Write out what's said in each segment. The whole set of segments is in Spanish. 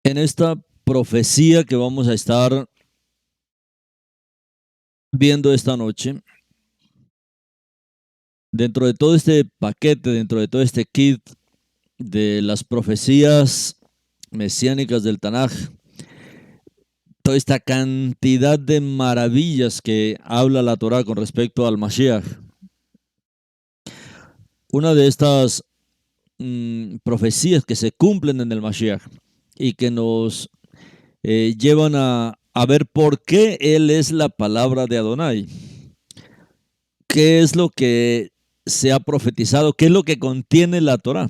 En esta profecía que vamos a estar viendo esta noche, dentro de todo este paquete, dentro de todo este kit de las profecías mesiánicas del Tanaj, toda esta cantidad de maravillas que habla la Torá con respecto al Mashiach. Una de estas profecías que se cumplen en el Mashiach y que nos llevan a ver por qué Él es la palabra de Adonai. ¿Qué es lo que se ha profetizado? ¿Qué es lo que contiene la Torá?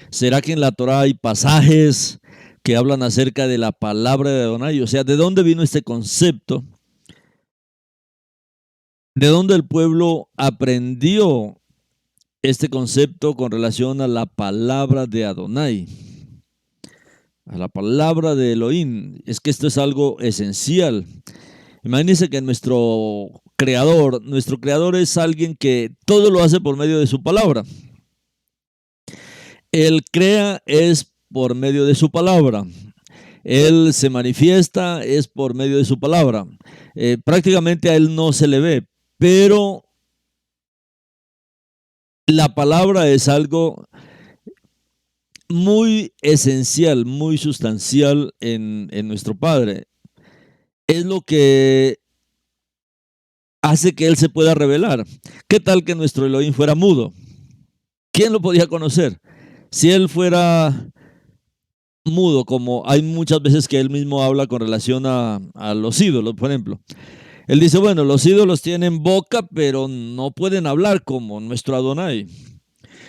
¿Será que en la Torá hay pasajes que hablan acerca de la palabra de Adonai? O sea, ¿de dónde vino este concepto? ¿De dónde el pueblo aprendió este concepto con relación a la palabra de Adonai? A la palabra de Elohim. Es que esto es algo esencial. Imagínense que nuestro creador es alguien que todo lo hace por medio de su palabra. Él crea es por medio de su palabra. Él se manifiesta es por medio de su palabra. Prácticamente a él no se le ve, pero la palabra es algo muy esencial, muy sustancial en nuestro Padre. Es lo que hace que Él se pueda revelar. ¿Qué tal que nuestro Elohim fuera mudo? ¿Quién lo podía conocer? Si Él fuera mudo, como hay muchas veces que Él mismo habla con relación a los ídolos, por ejemplo. Él dice, bueno, los ídolos tienen boca, pero no pueden hablar como nuestro Adonai.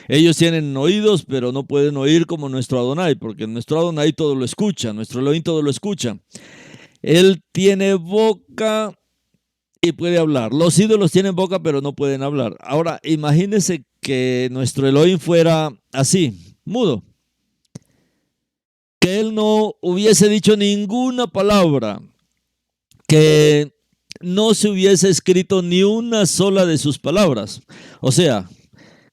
Ellos tienen oídos, pero no pueden oír como nuestro Adonai, porque nuestro Adonai todo lo escucha, nuestro Elohim todo lo escucha. Él tiene boca y puede hablar. Los ídolos tienen boca, pero no pueden hablar. Ahora, imagínense que nuestro Elohim fuera así, mudo. Que él no hubiese dicho ninguna palabra, que no se hubiese escrito ni una sola de sus palabras. O sea,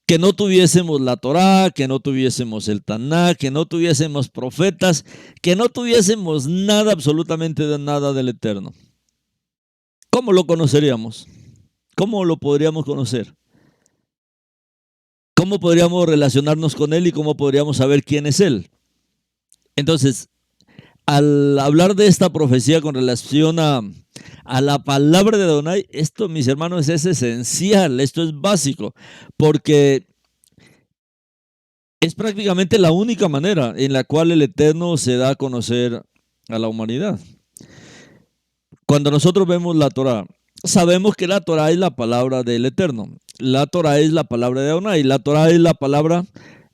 que no tuviésemos la Torá, que no tuviésemos el Taná, que no tuviésemos profetas, que no tuviésemos nada, absolutamente nada del Eterno. ¿Cómo lo conoceríamos? ¿Cómo lo podríamos conocer? ¿Cómo podríamos relacionarnos con Él y cómo podríamos saber quién es Él? Entonces, al hablar de esta profecía con relación a la palabra de Adonai, esto, mis hermanos, es esencial, esto es básico, porque es prácticamente la única manera en la cual el Eterno se da a conocer a la humanidad. Cuando nosotros vemos la Torá, sabemos que la Torá es la palabra del Eterno. La Torá es la palabra de Adonai. La Torá es la palabra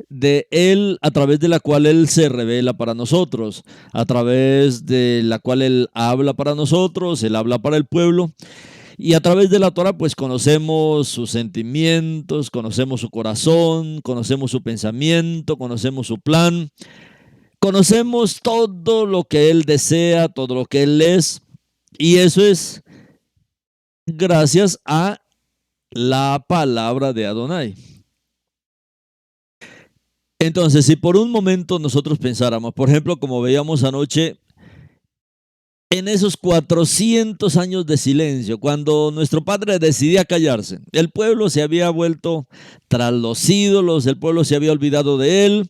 de Él, a través de la cual Él se revela para nosotros, a través de la cual Él habla para nosotros, Él habla para el pueblo. Y a través de la Torá, pues conocemos sus sentimientos, conocemos su corazón, conocemos su pensamiento, conocemos su plan, conocemos todo lo que Él desea, todo lo que Él es. Y eso es gracias a la palabra de Adonai. Entonces, si por un momento nosotros pensáramos, por ejemplo, como veíamos anoche, en esos 400 años de silencio, cuando nuestro padre decidía callarse, el pueblo se había vuelto tras los ídolos, el pueblo se había olvidado de él.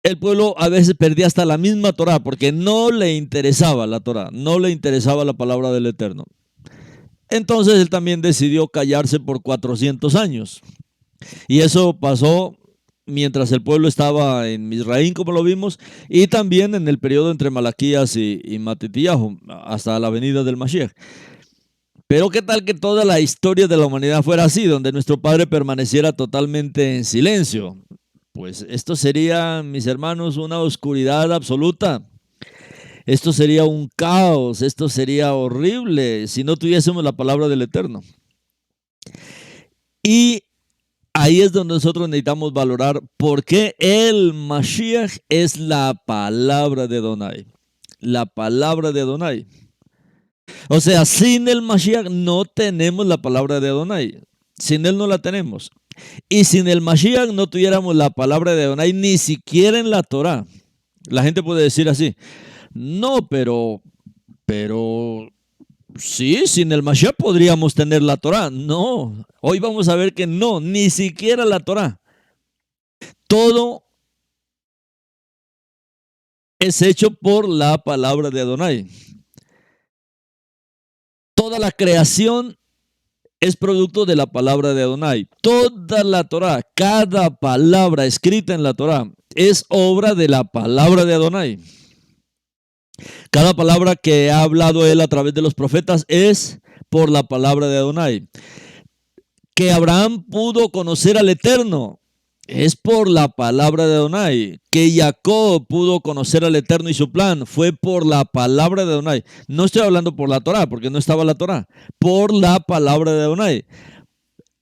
El pueblo a veces perdía hasta la misma Torá porque no le interesaba la Torá, no le interesaba la palabra del Eterno. Entonces él también decidió callarse por 400 años. Y eso pasó mientras el pueblo estaba en Misraín, como lo vimos, y también en el periodo entre Malaquías y Matitiyahu, hasta la venida del Mashiach. Pero qué tal que toda la historia de la humanidad fuera así, donde nuestro Padre permaneciera totalmente en silencio. Pues esto sería, mis hermanos, una oscuridad absoluta. Esto sería un caos, esto sería horrible si no tuviésemos la palabra del Eterno. Y ahí es donde nosotros necesitamos valorar por qué el Mashiach es la palabra de Adonai. La palabra de Adonai. O sea, sin el Mashiach no tenemos la palabra de Adonai. Sin él no la tenemos. Y sin el Mashiach no tuviéramos la palabra de Adonai ni siquiera en la Torá. La gente puede decir así, no, pero sí, sin el Mashiach podríamos tener la Torá. No, hoy vamos a ver que no, ni siquiera la Torá. Todo es hecho por la palabra de Adonai. Toda la creación es producto de la palabra de Adonai. Toda la Torá, cada palabra escrita en la Torá, es obra de la palabra de Adonai. Cada palabra que ha hablado él a través de los profetas es por la palabra de Adonai. Que Abraham pudo conocer al Eterno es por la palabra de Adonai. Que Jacob pudo conocer al Eterno y su plan fue por la palabra de Adonai. No estoy hablando por la Torá, porque no estaba la Torá. Por la palabra de Adonai.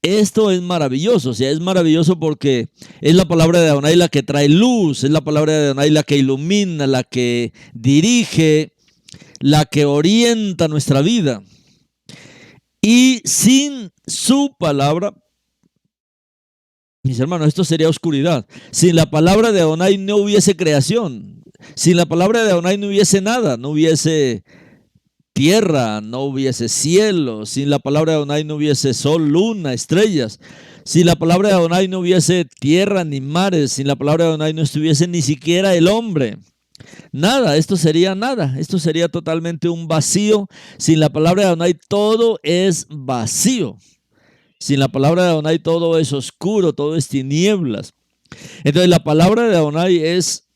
Esto es maravilloso, o sea, es maravilloso porque es la palabra de Adonai la que trae luz, es la palabra de Adonai la que ilumina, la que dirige, la que orienta nuestra vida. Y sin su palabra, mis hermanos, esto sería oscuridad. Sin la palabra de Adonai no hubiese creación. Sin la palabra de Adonai no hubiese nada, no hubiese tierra, no hubiese cielo. Sin la palabra de Adonai no hubiese sol, luna, estrellas. Sin la palabra de Adonai no hubiese tierra ni mares. Sin la palabra de Adonai no estuviese ni siquiera el hombre. Nada, esto sería nada. Esto sería totalmente un vacío. Sin la palabra de Adonai todo es vacío. Sin la palabra de Adonai todo es oscuro, todo es tinieblas. Entonces la palabra de Adonai es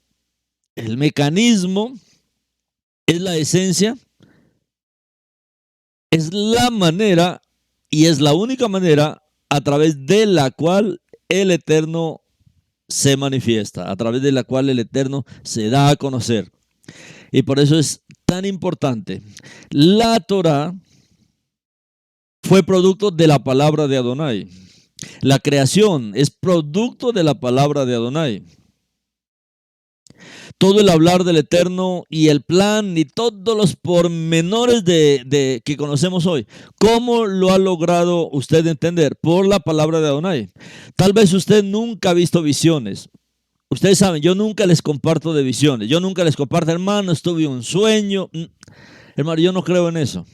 el mecanismo, es la esencia, es la manera y es la única manera a través de la cual el Eterno se manifiesta, a través de la cual el Eterno se da a conocer. Y por eso es tan importante. La Torá fue producto de la palabra de Adonai. La creación es producto de la palabra de Adonai. Todo el hablar del Eterno y el plan y todos los pormenores que conocemos hoy. ¿Cómo lo ha logrado usted entender? Por la palabra de Adonai. Tal vez usted nunca ha visto visiones. Ustedes saben, yo nunca les comparto de visiones. Yo nunca les comparto, hermanos, tuve un sueño. Hermano, yo no creo en eso.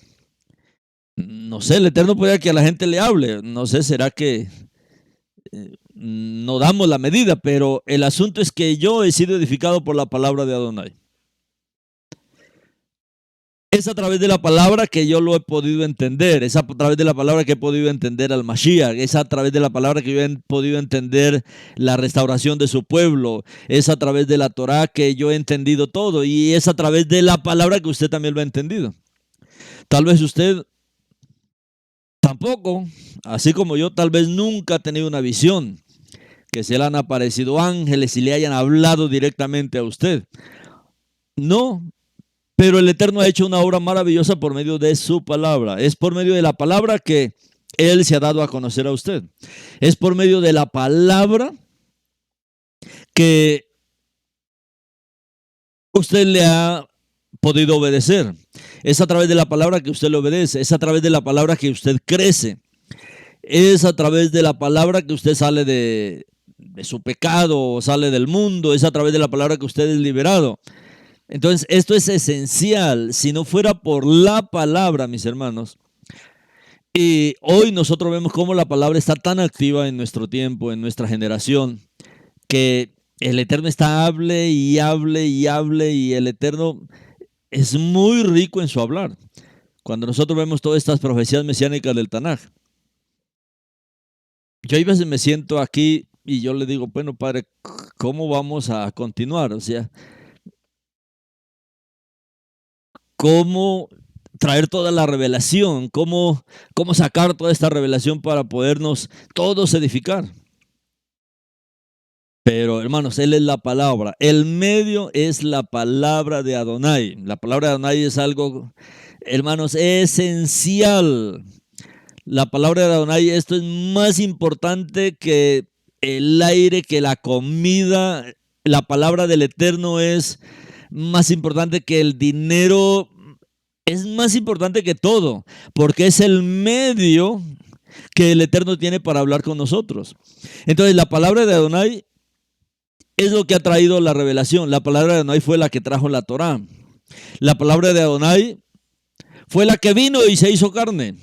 No sé, el Eterno puede que a la gente le hable. No sé, será que no damos la medida, pero el asunto es que yo he sido edificado por la palabra de Adonai. Es a través de la palabra que yo lo he podido entender, es a través de la palabra que he podido entender al Mashiach, es a través de la palabra que yo he podido entender la restauración de su pueblo, es a través de la Torá que yo he entendido todo y es a través de la palabra que usted también lo ha entendido. Tal vez usted tampoco, así como yo, tal vez nunca ha tenido una visión, que se le han aparecido ángeles y le hayan hablado directamente a usted. No, pero el Eterno ha hecho una obra maravillosa por medio de su palabra. Es por medio de la palabra que Él se ha dado a conocer a usted. Es por medio de la palabra que usted le ha podido obedecer. Es a través de la palabra que usted le obedece. Es a través de la palabra que usted crece. Es a través de la palabra que usted sale de su pecado, sale del mundo. Es a través de la palabra que usted es liberado. Entonces, esto es esencial. Si no fuera por la palabra, mis hermanos, y hoy nosotros vemos cómo la palabra está tan activa en nuestro tiempo, en nuestra generación, que el Eterno está hable y hable y hable, y el Eterno es muy rico en su hablar. Cuando nosotros vemos todas estas profecías mesiánicas del Tanaj, yo a veces me siento aquí y yo le digo, bueno, Padre, ¿cómo vamos a continuar? O sea, ¿cómo traer toda la revelación? ¿Cómo sacar toda esta revelación para podernos todos edificar? Pero, hermanos, Él es la palabra. El medio es la palabra de Adonai. La palabra de Adonai es algo, hermanos, esencial. La palabra de Adonai, esto es más importante que el aire, que la comida. La palabra del Eterno es más importante que el dinero. Es más importante que todo, porque es el medio que el Eterno tiene para hablar con nosotros. Entonces, la palabra de Adonai es lo que ha traído la revelación. La palabra de Adonai fue la que trajo la Torá. La palabra de Adonai fue la que vino y se hizo carne.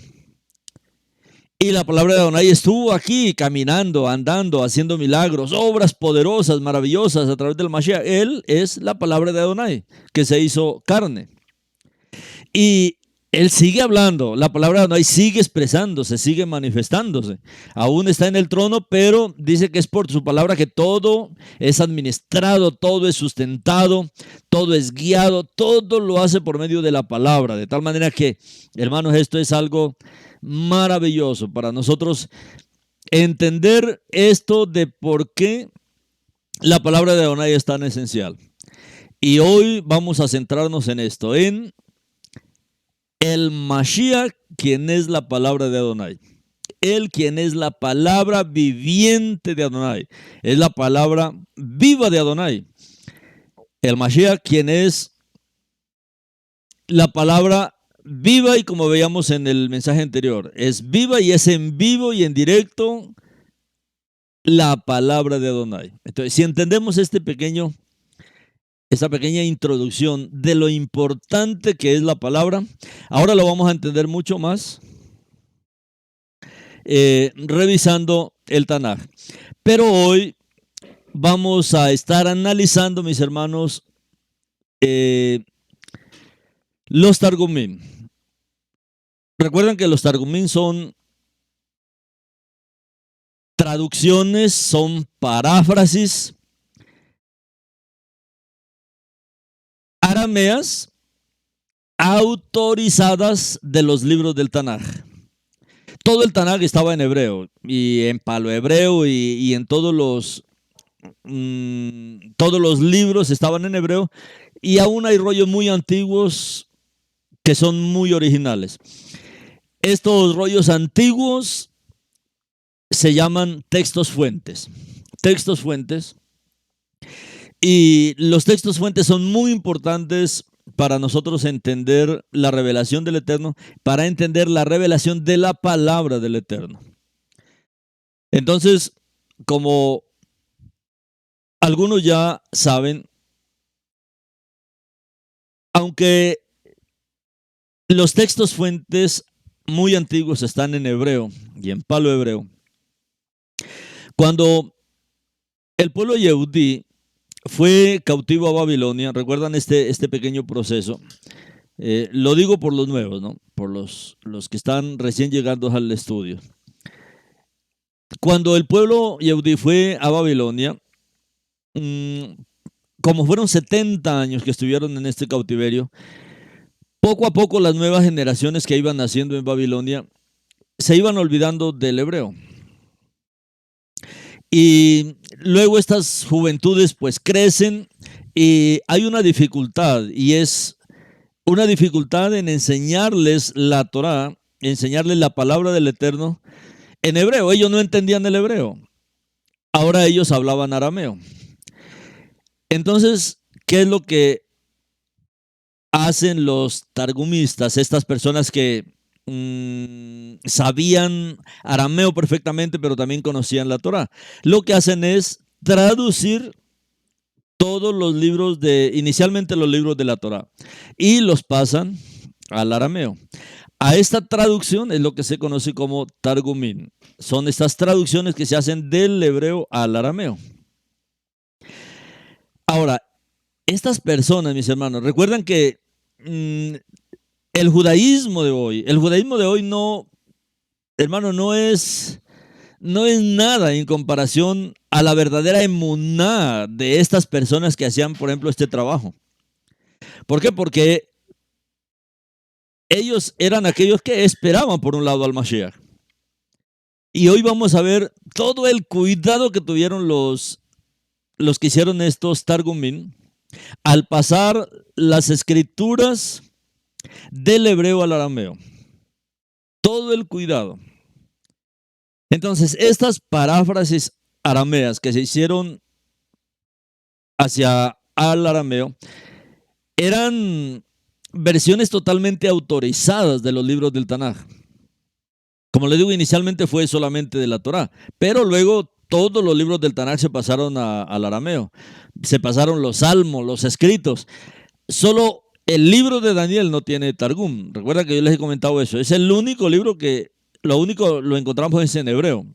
Y la palabra de Adonai estuvo aquí caminando, andando, haciendo milagros, obras poderosas, maravillosas a través del Mashiach. Él es la palabra de Adonai que se hizo carne. Y él sigue hablando, la palabra de Adonai sigue expresándose, sigue manifestándose. Aún está en el trono, pero dice que es por su palabra que todo es administrado, todo es sustentado, todo es guiado, todo lo hace por medio de la palabra. De tal manera que, hermanos, esto es algo maravilloso para nosotros entender esto de por qué la palabra de Adonai es tan esencial. Y hoy vamos a centrarnos en esto, en el Mashiach, quien es la palabra de Adonai. Él quien es la palabra viviente de Adonai. Es la palabra viva de Adonai. El Mashiach, quien es la palabra viva, y como veíamos en el mensaje anterior, es viva y es en vivo y en directo la palabra de Adonai. Entonces, si entendemos esta pequeña introducción de lo importante que es la palabra, ahora lo vamos a entender mucho más revisando el Tanaj. Pero hoy vamos a estar analizando, mis hermanos, los Targumim. Recuerden que los Targumim son traducciones, son paráfrasis arameas autorizadas de los libros del Tanaj. Todo el Tanaj estaba en hebreo y en palohebreo y en todos los libros estaban en hebreo, y aún hay rollos muy antiguos que son muy originales. Estos rollos antiguos se llaman textos fuentes. Textos fuentes. Y los textos fuentes son muy importantes para nosotros entender la revelación del Eterno, para entender la revelación de la palabra del Eterno. Entonces, como algunos ya saben, aunque los textos fuentes muy antiguos están en hebreo y en palohebreo, cuando el pueblo yehudí fue cautivo a Babilonia, recuerdan este pequeño proceso. Lo digo por los nuevos, ¿no? Por los que están recién llegando al estudio. Cuando el pueblo yehudí fue a Babilonia, como fueron 70 años que estuvieron en este cautiverio, poco a poco las nuevas generaciones que iban naciendo en Babilonia se iban olvidando del hebreo. Y luego estas juventudes pues crecen y hay una dificultad, y es una dificultad en enseñarles la Torá, enseñarles la palabra del Eterno en hebreo. Ellos no entendían el hebreo. Ahora ellos hablaban arameo. Entonces, ¿qué es lo que hacen los targumistas, estas personas que sabían arameo perfectamente, pero también conocían la Torá? Lo que hacen es traducir todos los libros inicialmente los libros de la Torá, y los pasan al arameo. A esta traducción es lo que se conoce como Targumim. Son estas traducciones que se hacen del hebreo al arameo. Ahora, estas personas, mis hermanos, recuerdan que el judaísmo de hoy no, hermano, no es nada en comparación a la verdadera emuná de estas personas que hacían, por ejemplo, este trabajo. ¿Por qué? Porque ellos eran aquellos que esperaban, por un lado, al Mashiach. Y hoy vamos a ver todo el cuidado que tuvieron los que hicieron estos Targumim al pasar las escrituras del hebreo al arameo. Todo el cuidado. Entonces, estas paráfrasis arameas que se hicieron hacia al arameo eran versiones totalmente autorizadas de los libros del Tanaj. Como les digo, inicialmente fue solamente de la Torá, pero luego todos los libros del Tanakh se pasaron al arameo. Se pasaron los salmos, los escritos. Solo el libro de Daniel no tiene Targum. Recuerda que yo les he comentado eso. Es el único libro que lo encontramos es en hebreo.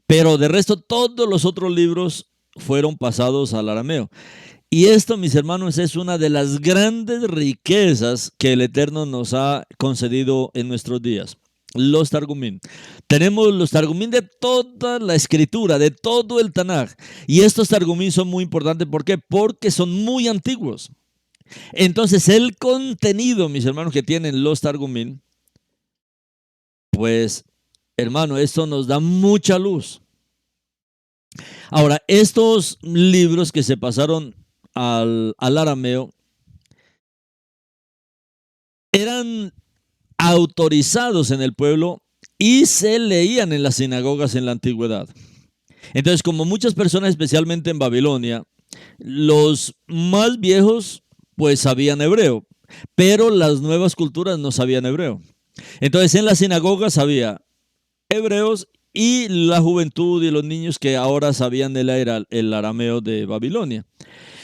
Pero de resto todos los otros libros fueron pasados al arameo. Y esto, mis hermanos, es una de las grandes riquezas que el Eterno nos ha concedido en nuestros días. Los Targumín. Tenemos los Targumín de toda la escritura, de todo el Tanaj. Y estos Targumín son muy importantes. ¿Por qué? Porque son muy antiguos. Entonces, el contenido, mis hermanos, que tienen los Targumín, pues, hermano, esto nos da mucha luz. Ahora, estos libros que se pasaron al arameo eran autorizados en el pueblo y se leían en las sinagogas en la antigüedad. Entonces, como muchas personas, especialmente en Babilonia, los más viejos pues sabían hebreo, pero las nuevas culturas no sabían hebreo. Entonces, en las sinagogas había hebreos y la juventud y los niños que ahora sabían el arameo de Babilonia.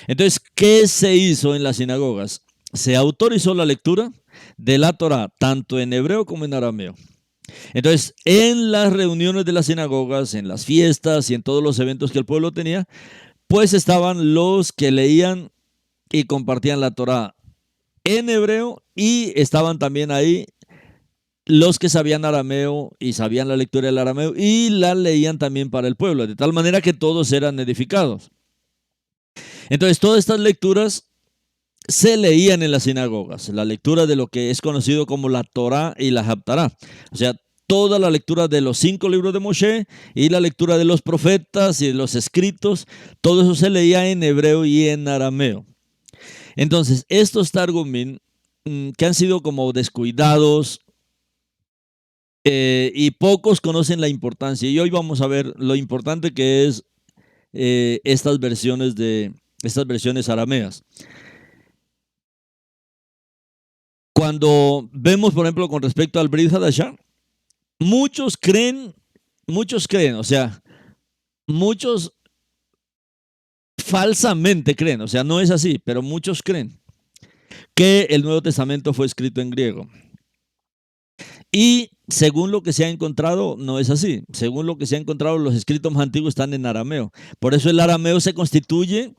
Entonces, ¿qué se hizo en las sinagogas? Se autorizó la lectura de la Torá, tanto en hebreo como en arameo. Entonces, en las reuniones de las sinagogas, en las fiestas y en todos los eventos que el pueblo tenía, pues estaban los que leían y compartían la Torá en hebreo y estaban también ahí los que sabían arameo y sabían la lectura del arameo y la leían también para el pueblo, de tal manera que todos eran edificados. Entonces, todas estas lecturas se leían en las sinagogas, la lectura de lo que es conocido como la Torá y la Haftará. O sea, toda la lectura de los 5 libros de Moshe y la lectura de los profetas y de los escritos, todo eso se leía en hebreo y en arameo. Entonces, estos Targumín, que han sido como descuidados y pocos conocen la importancia. Y hoy vamos a ver lo importante que es estas versiones arameas. Cuando vemos, por ejemplo, con respecto al Brit Hadashah, muchos creen, o sea, muchos falsamente creen, o sea, no es así, pero muchos creen que el Nuevo Testamento fue escrito en griego. Y según lo que se ha encontrado, no es así. Según lo que se ha encontrado, los escritos más antiguos están en arameo. Por eso el arameo se constituye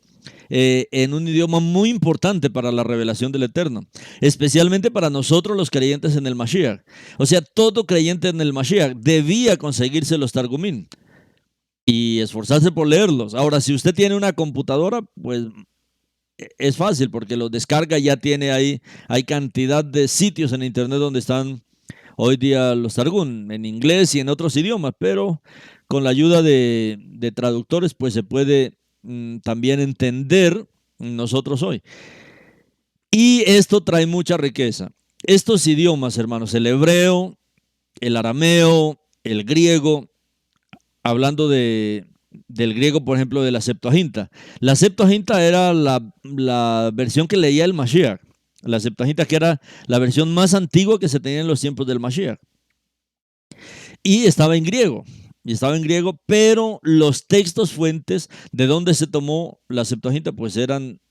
en un idioma muy importante para la revelación del Eterno, especialmente para nosotros los creyentes en el Mashiach. O sea, todo creyente en el Mashiach debía conseguirse los Targumín y esforzarse por leerlos. Ahora, si usted tiene una computadora, pues es fácil porque los descarga, ya tiene ahí, hay cantidad de sitios en internet donde están hoy día los Targum, en inglés y en otros idiomas, pero con la ayuda de traductores, pues se puede también entender nosotros hoy. Y esto trae mucha riqueza. Estos idiomas, hermanos, el hebreo, el arameo, el griego, hablando del griego, por ejemplo, de la Septuaginta. La Septuaginta era la versión que leía el Mashiach. La Septuaginta, que era la versión más antigua que se tenía en los tiempos del Mashiach. Y estaba en griego. Pero los textos fuentes de donde se tomó la Septuaginta, pues eran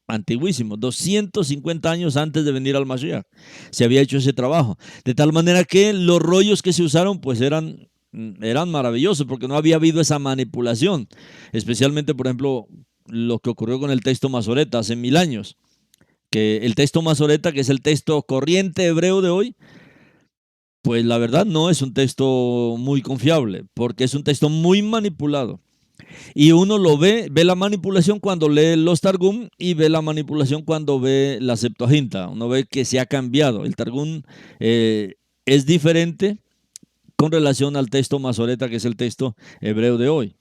antiguísimos. 250 años antes de venir al Mashiach se había hecho ese trabajo. De tal manera que los rollos que se usaron, pues eran maravillosos, porque no había habido esa manipulación. Especialmente, por ejemplo, lo que ocurrió con el texto Masoreta hace 1000 años. Que el texto Masoreta, que es el texto corriente hebreo de hoy, pues la verdad no es un texto muy confiable, porque es un texto muy manipulado. Y uno lo ve la manipulación cuando lee los Targum y ve la manipulación cuando ve la Septuaginta. Uno ve que se ha cambiado. El Targum es diferente con relación al texto Masoreta, que es el texto hebreo de hoy.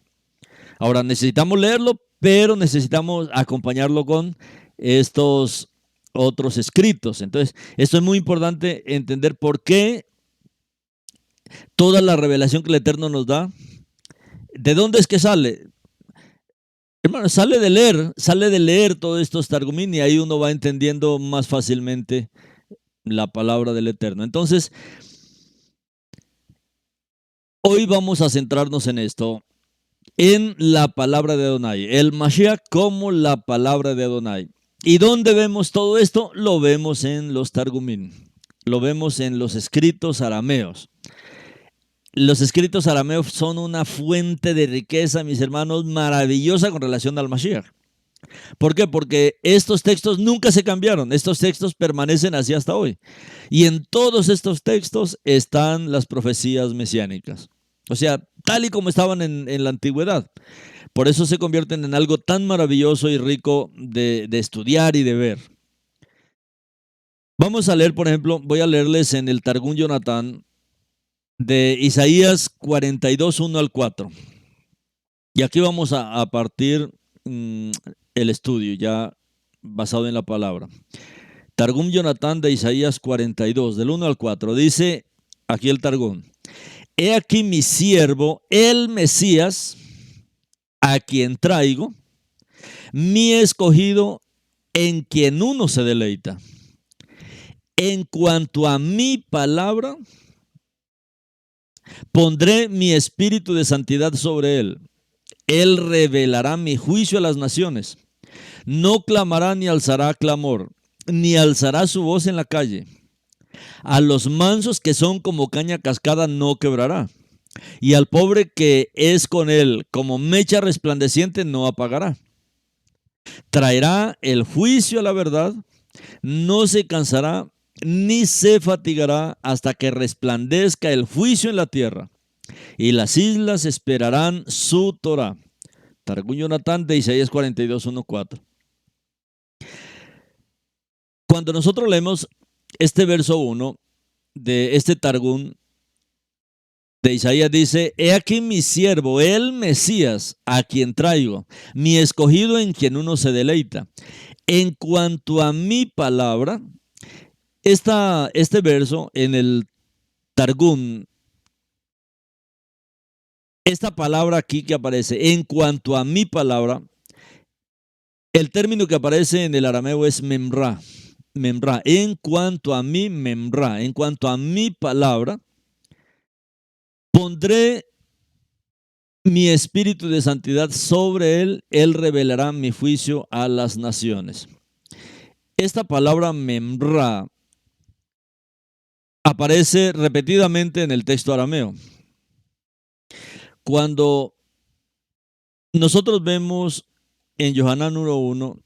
Ahora necesitamos leerlo, pero necesitamos acompañarlo con estos otros escritos. Entonces, esto es muy importante entender por qué toda la revelación que el Eterno nos da, ¿de dónde es que sale? Hermano, sale de leer todos estos Targumín y ahí uno va entendiendo más fácilmente la palabra del Eterno. Entonces, hoy vamos a centrarnos en esto. en la palabra de Adonai. El Mashiach como la palabra de Adonai. ¿Y dónde vemos todo esto? Lo vemos en los Targumim. Lo vemos en los escritos arameos. Los escritos arameos son una fuente de riqueza, mis hermanos, maravillosa con relación al Mashiach. ¿Por qué? Porque estos textos nunca se cambiaron. Estos textos permanecen así hasta hoy. Y en todos estos textos están las profecías mesiánicas. O sea, tal y como estaban en la antigüedad. Por eso se convierten en algo tan maravilloso y rico de estudiar y de ver. Vamos a leer, por ejemplo, voy a leerles en el Targum Jonatán de Isaías 42, 1 al 4. Y aquí vamos a partir el estudio ya basado en la palabra. Targum Jonatán de Isaías 42, del 1 al 4. Dice aquí el Targum: He aquí mi siervo, el Mesías, a quien traigo, mi escogido, en quien uno se deleita. En cuanto a mi palabra, pondré mi espíritu de santidad sobre él. Él revelará mi juicio a las naciones. No clamará ni alzará clamor, ni alzará su voz en la calle. A los mansos que son como caña cascada no quebrará, y al pobre que es con él como mecha resplandeciente no apagará. Traerá el juicio a la verdad, no se cansará ni se fatigará hasta que resplandezca el juicio en la tierra, y las islas esperarán su Torah. Targum Jonatán de Isaías 42, 1, 4. Cuando nosotros leemos este verso 1 de este Targum de Isaías, dice: He aquí mi siervo, el Mesías, a quien traigo, mi escogido en quien uno se deleita. En cuanto a mi palabra, este verso en el Targum, esta palabra aquí que aparece, en cuanto a mi palabra, el término que aparece en el arameo es memra. Memra. En cuanto a mi memra, en cuanto a mi palabra, pondré mi espíritu de santidad sobre él, él revelará mi juicio a las naciones. Esta palabra memra aparece repetidamente en el texto arameo. Cuando nosotros vemos en Yohanan 1.1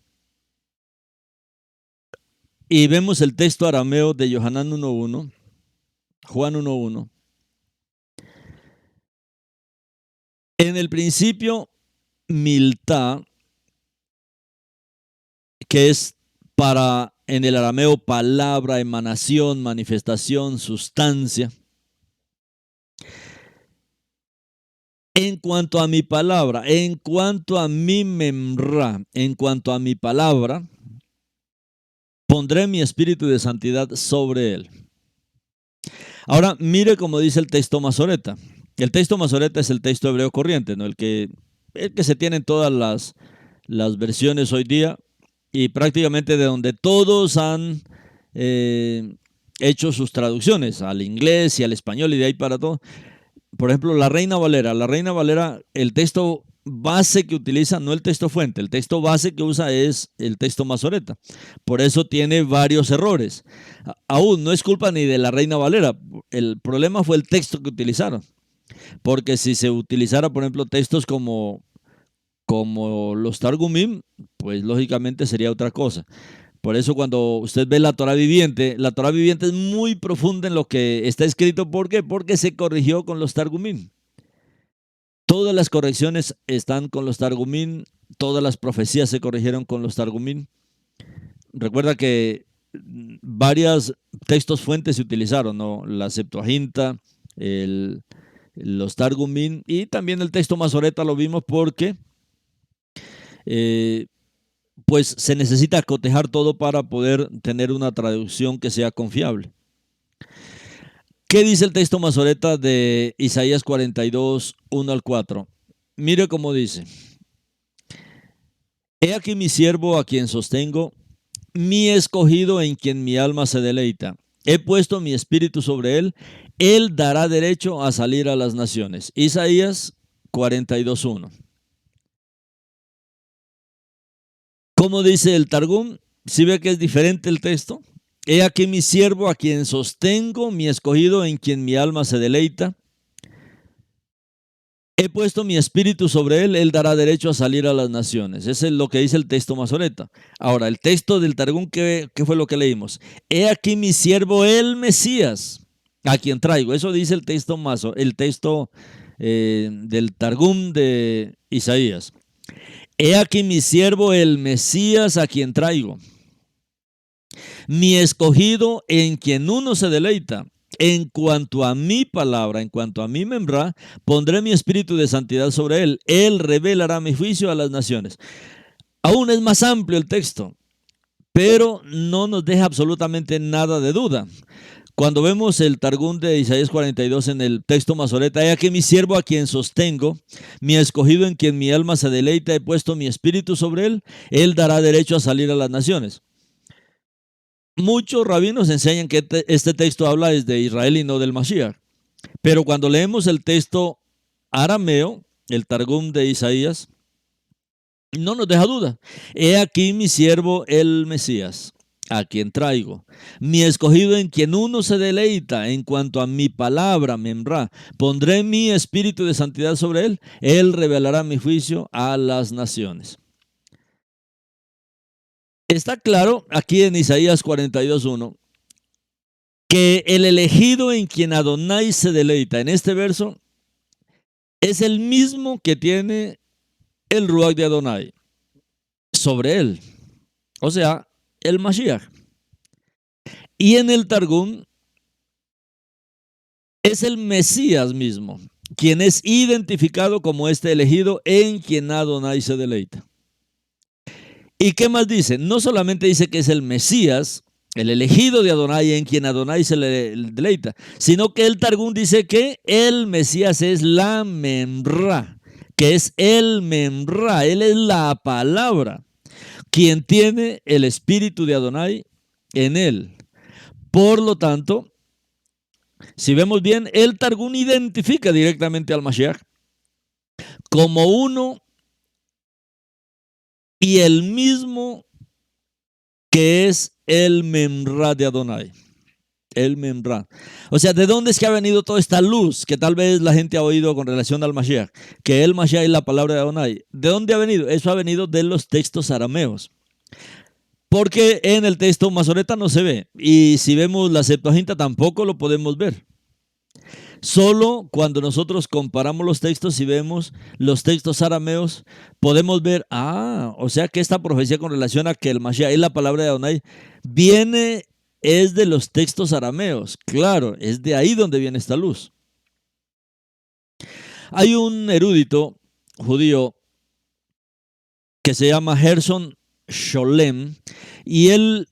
y vemos el texto arameo de Yohanan 1.1, Juan 1.1, en el principio, miltá, que es en el arameo palabra, emanación, manifestación, sustancia. En cuanto a mi palabra, en cuanto a mi memra, en cuanto a mi palabra, pondré mi espíritu de santidad sobre él. Ahora, mire cómo dice el texto Masoreta. El texto Masoreta es el texto hebreo corriente, ¿no? el que se tiene en todas las versiones hoy día, y prácticamente de donde todos han hecho sus traducciones al inglés y al español y de ahí para todo. Por ejemplo, la Reina Valera, el texto base que utiliza, no el texto fuente, el texto base que usa es el texto Masoreta. Por eso tiene varios errores. Aún no es culpa ni de la Reina Valera, el problema fue el texto que utilizaron. Porque si se utilizara, por ejemplo, textos como los Targumim, pues lógicamente sería otra cosa. Por eso cuando usted ve la Torah viviente es muy profunda en lo que está escrito. ¿Por qué? Porque se corrigió con los Targumim. Todas las correcciones están con los Targumim, todas las profecías se corrigieron con los Targumim. Recuerda que varios textos fuentes se utilizaron, ¿no? La Septuaginta, los Targumim y también el texto Masoreta lo vimos porque pues se necesita cotejar todo para poder tener una traducción que sea confiable. ¿Qué dice el texto Masoreta de Isaías 42, 1 al 4? Mire cómo dice: He aquí mi siervo a quien sostengo, mi escogido en quien mi alma se deleita. He puesto mi espíritu sobre él, él dará derecho a salir a las naciones. Isaías 42:1. ¿Cómo dice el Targum? ¿Sí ve que es diferente el texto? He aquí mi siervo a quien sostengo, mi escogido en quien mi alma se deleita. He puesto mi espíritu sobre él, él dará derecho a salir a las naciones. Eso es lo que dice el texto masoreta. Ahora, el texto del Targum, ¿qué fue lo que leímos? He aquí mi siervo, el Mesías, a quien traigo. Eso dice el texto del Targum de Isaías. He aquí mi siervo, el Mesías, a quien traigo. Mi escogido en quien uno se deleita. En cuanto a mi palabra, en cuanto a mi membrá, pondré mi espíritu de santidad sobre él. Él revelará mi juicio a las naciones. Aún es más amplio el texto, pero no nos deja absolutamente nada de duda. Cuando vemos el Targum de Isaías 42 en el texto masoreta, he aquí mi siervo a quien sostengo, mi escogido en quien mi alma se deleita, he puesto mi espíritu sobre él, él dará derecho a salir a las naciones. Muchos rabinos enseñan que este texto habla desde Israel y no del Mashiach. Pero cuando leemos el texto arameo, el Targum de Isaías, no nos deja duda. He aquí mi siervo el Mesías, a quien traigo. Mi escogido en quien uno se deleita. En cuanto a mi palabra, membrá, pondré mi espíritu de santidad sobre él. Él revelará mi juicio a las naciones. Está claro aquí en Isaías 42:1 que el elegido en quien Adonai se deleita en este verso es el mismo que tiene el Ruach de Adonai sobre él, o sea, el Mashiach. Y en el Targum es el Mesías mismo, quien es identificado como este elegido en quien Adonai se deleita. ¿Y qué más dice? No solamente dice que es el Mesías, el elegido de Adonai en quien Adonai se le deleita, sino que el Targum dice que el Mesías es la memrá, que es el memrá, él es la palabra, quien tiene el espíritu de Adonai en él. Por lo tanto, si vemos bien, el Targum identifica directamente al Mashiach como uno y el mismo que es el memrá de Adonai. El memrá. O sea, ¿de dónde es que ha venido toda esta luz que tal vez la gente ha oído con relación al Mashiach? Que el Mashiach es la palabra de Adonai. ¿De dónde ha venido? Eso ha venido de los textos arameos. Porque en el texto masoreta no se ve. Y si vemos la Septuaginta tampoco lo podemos ver. Solo cuando nosotros comparamos los textos y vemos los textos arameos, podemos ver, o sea que esta profecía con relación a que el Mashiach es la palabra de Adonai, es de los textos arameos. Claro, es de ahí donde viene esta luz. Hay un erudito judío que se llama Gerson Sholem y él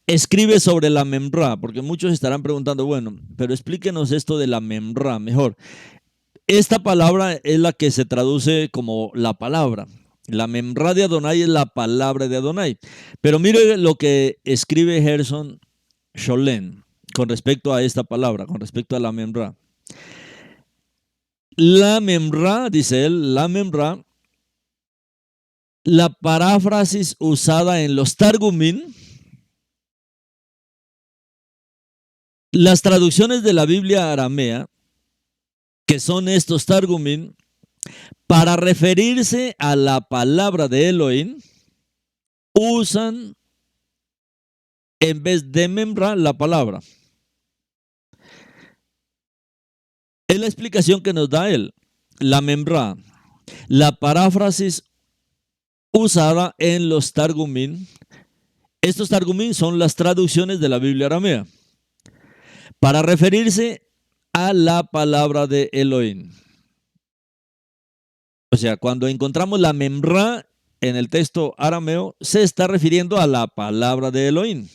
escribe sobre la memrá, porque muchos estarán preguntando, bueno, pero explíquenos esto de la memrá mejor. Esta palabra es la que se traduce como la palabra. La memrá de Adonai es la palabra de Adonai. Pero mire lo que escribe Gerson Sholem con respecto a esta palabra, con respecto a la memrá. La memrá, dice él, la paráfrasis usada en los Targumín, las traducciones de la Biblia aramea, que son estos Targumín, para referirse a la palabra de Elohim, usan en vez de memrá la palabra. Es la explicación que nos da él. La memrá, la paráfrasis usada en los Targumín. Estos Targumín son las traducciones de la Biblia aramea para referirse a la palabra de Elohim. O sea, cuando encontramos la memrá en el texto arameo, se está refiriendo a la palabra de Elohim.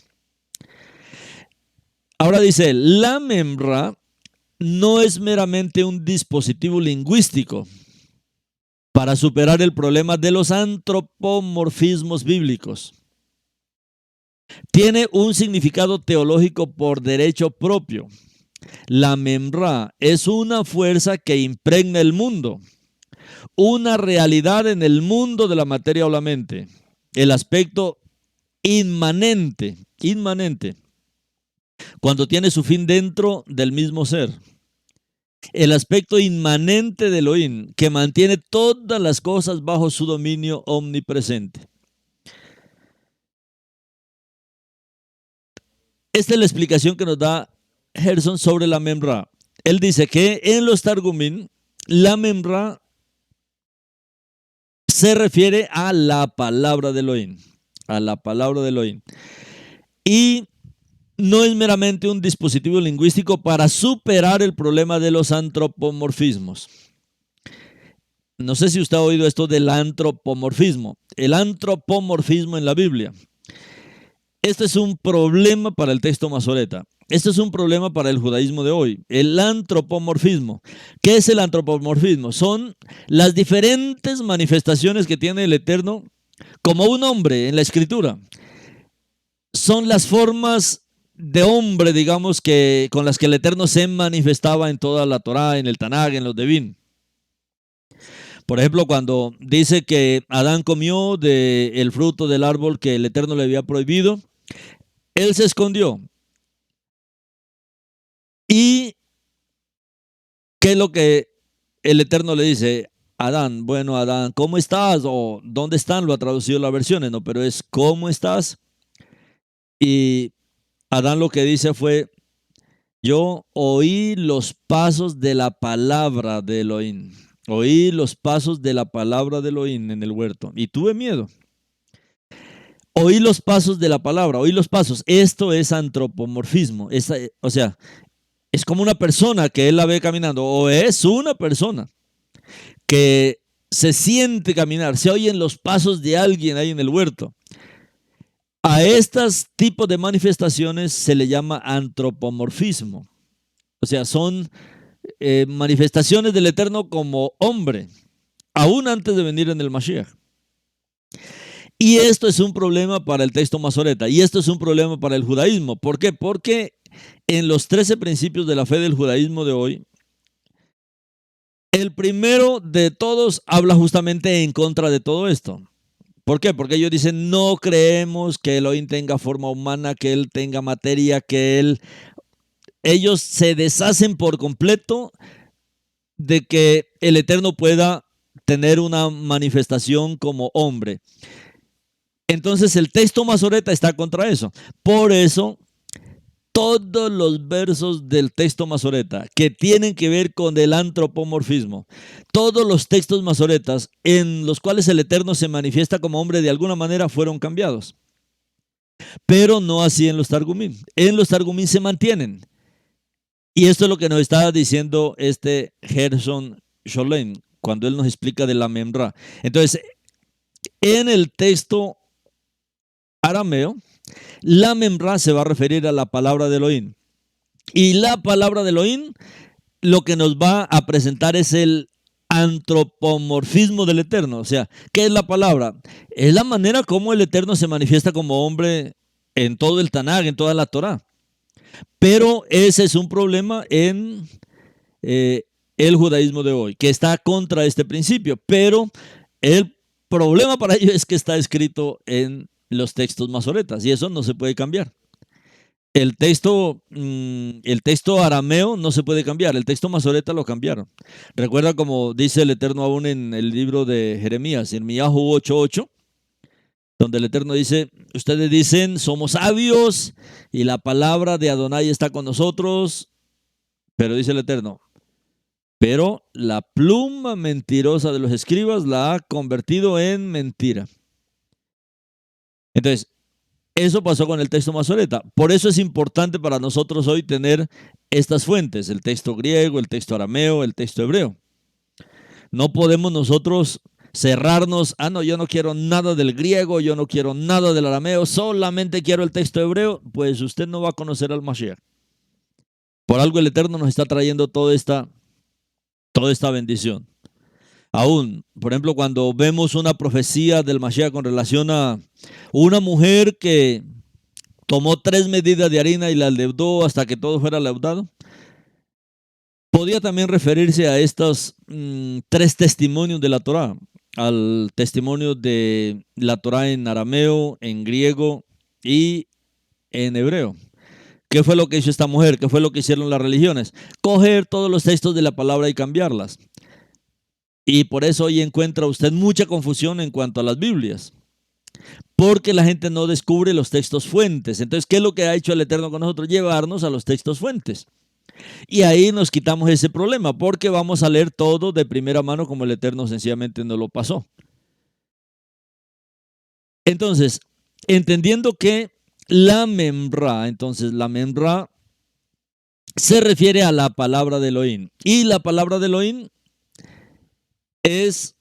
Ahora dice, la memrá no es meramente un dispositivo lingüístico para superar el problema de los antropomorfismos bíblicos. Tiene un significado teológico por derecho propio. La memrá es una fuerza que impregna el mundo, una realidad en el mundo de la materia o la mente. El aspecto inmanente, cuando tiene su fin dentro del mismo ser. El aspecto inmanente del Elohim, que mantiene todas las cosas bajo su dominio omnipresente. Esta es la explicación que nos da Gerson sobre la Memra. Él dice que en los Targumim, la Memra se refiere a la palabra de Elohim, a la palabra de Elohim. Y no es meramente un dispositivo lingüístico para superar el problema de los antropomorfismos. No sé si usted ha oído esto del antropomorfismo. El antropomorfismo en la Biblia. Este es un problema para el texto masoreta. Este es un problema para el judaísmo de hoy. El antropomorfismo. ¿Qué es el antropomorfismo? Son las diferentes manifestaciones que tiene el Eterno como un hombre en la Escritura. Son las formas de hombre, digamos, que con las que el Eterno se manifestaba en toda la Torá, en el Tanaj, en los Devim. Por ejemplo, cuando dice que Adán comió del fruto del árbol que el Eterno le había prohibido, él se escondió. ¿Y qué es lo que el Eterno le dice? Adán, bueno, Adán, ¿cómo estás? O ¿dónde están? Lo ha traducido las versiones, ¿no? Pero es ¿cómo estás? Y Adán lo que dice fue, yo oí los pasos de la palabra de Elohim. Oí los pasos de la palabra de Elohim en el huerto y tuve miedo. Oí los pasos de la palabra, oí los pasos. Esto es antropomorfismo. O sea, es como una persona que él la ve caminando, o es una persona que se siente caminar, se oyen los pasos de alguien ahí en el huerto. A estos tipos de manifestaciones se le llama antropomorfismo. O sea, son manifestaciones del Eterno como hombre, aún antes de venir en el Mashiach. Y esto es un problema para el texto masoreta, y esto es un problema para el judaísmo. ¿Por qué? Porque en los 13 principios de la fe del judaísmo de hoy, el primero de todos habla justamente en contra de todo esto. ¿Por qué? Porque ellos dicen, no creemos que Elohim tenga forma humana, que Él tenga materia, que ellos se deshacen por completo de que el Eterno pueda tener una manifestación como hombre. Entonces el texto masoreta está contra eso. Por eso, todos los versos del texto masoreta que tienen que ver con el antropomorfismo, todos los textos masoretas en los cuales el Eterno se manifiesta como hombre de alguna manera fueron cambiados. Pero no así en los Targumim. En los Targumim se mantienen. Y esto es lo que nos está diciendo este Gerson Sholem cuando él nos explica de la Memra. Entonces, en el texto arameo, la Memra se va a referir a la palabra de Elohim. Y la palabra de Elohim lo que nos va a presentar es el antropomorfismo del Eterno. O sea, ¿qué es la palabra? Es la manera como el Eterno se manifiesta como hombre en todo el Tanaj, en toda la Torá. Pero ese es un problema en el judaísmo de hoy, que está contra este principio. Pero el problema para ellos es que está escrito en los textos masoretas y eso no se puede cambiar. El texto arameo no se puede cambiar, el texto masoreta lo cambiaron. Recuerda como dice el Eterno aún en el libro de Jeremías, en Miyahu 8:8, donde el Eterno dice, ustedes dicen, somos sabios y la palabra de Adonai está con nosotros, pero dice el Eterno, pero la pluma mentirosa de los escribas la ha convertido en mentira. Entonces, eso pasó con el texto masoreta. Por eso es importante para nosotros hoy tener estas fuentes, el texto griego, el texto arameo, el texto hebreo. No podemos nosotros cerrarnos, no, yo no quiero nada del griego, yo no quiero nada del arameo, solamente quiero el texto hebreo, pues usted no va a conocer al Mashiach. Por algo el Eterno nos está trayendo toda esta bendición. Aún, por ejemplo, cuando vemos una profecía del Mashiach con relación a una mujer que tomó 3 medidas de harina y la leudó hasta que todo fuera leudado, Podía también referirse a estos tres testimonios de la Torá, al testimonio de la Torá en arameo, en griego y en hebreo. ¿Qué fue lo que hizo esta mujer? ¿Qué fue lo que hicieron las religiones? Coger todos los textos de la palabra y cambiarlas. Y por eso hoy encuentra usted mucha confusión en cuanto a las Biblias, porque la gente no descubre los textos fuentes. Entonces, ¿qué es lo que ha hecho el Eterno con nosotros? Llevarnos a los textos fuentes. Y ahí nos quitamos ese problema, porque vamos a leer todo de primera mano como el Eterno sencillamente nos lo pasó. Entonces, entendiendo que la memra, entonces la memra se refiere a la palabra de Elohim. Y la palabra de Elohim es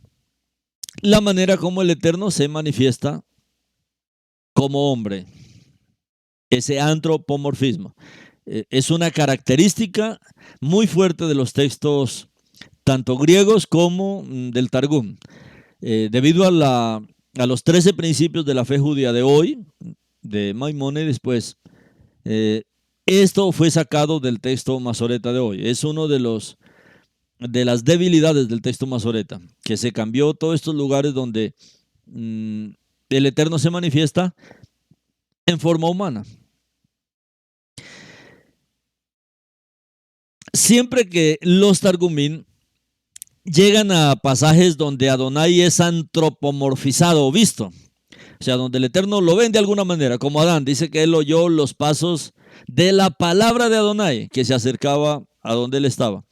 la manera como el Eterno se manifiesta como hombre. Ese antropomorfismo. Es una característica muy fuerte de los textos tanto griegos como del Targum. Debido a los 13 principios de la fe judía de hoy, de Maimónides, pues, esto fue sacado del texto masoreta de hoy. Es uno de las debilidades del texto masoreta, que se cambió todos estos lugares donde el Eterno se manifiesta en forma humana. Siempre que los Targumín llegan a pasajes donde Adonai es antropomorfizado o visto, o sea, donde el Eterno lo ven de alguna manera, como Adán, dice que él oyó los pasos de la palabra de Adonai, que se acercaba a donde él estaba.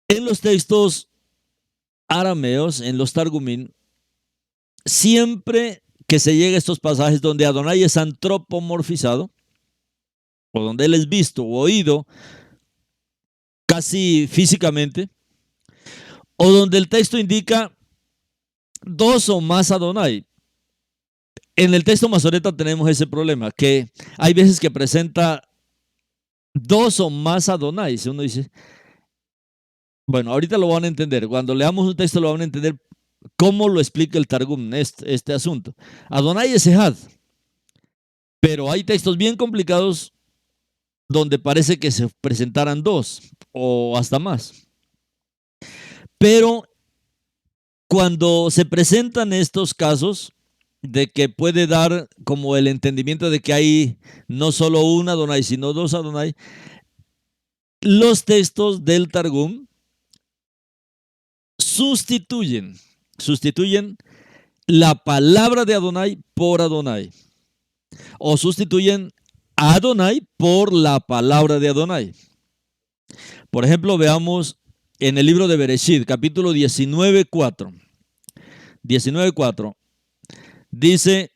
En los textos arameos, en los Targumín, siempre que se llega a estos pasajes donde Adonai es antropomorfizado, o donde él es visto o oído casi físicamente, o donde el texto indica dos o más Adonai. En el texto masoreta tenemos ese problema, que hay veces que presenta dos o más Adonai. Si uno dice, bueno, ahorita lo van a entender. Cuando leamos un texto lo van a entender cómo lo explica el Targum, este asunto. Adonai es Ejad, pero hay textos bien complicados donde parece que se presentaran dos o hasta más. Pero cuando se presentan estos casos de que puede dar como el entendimiento de que hay no solo un Adonai, sino dos Adonai, los textos del Targum sustituyen la palabra de Adonai por Adonai, o sustituyen a Adonai por la palabra de Adonai. Por ejemplo, veamos en el libro de Bereshit, capítulo 19:4. 19:4 dice: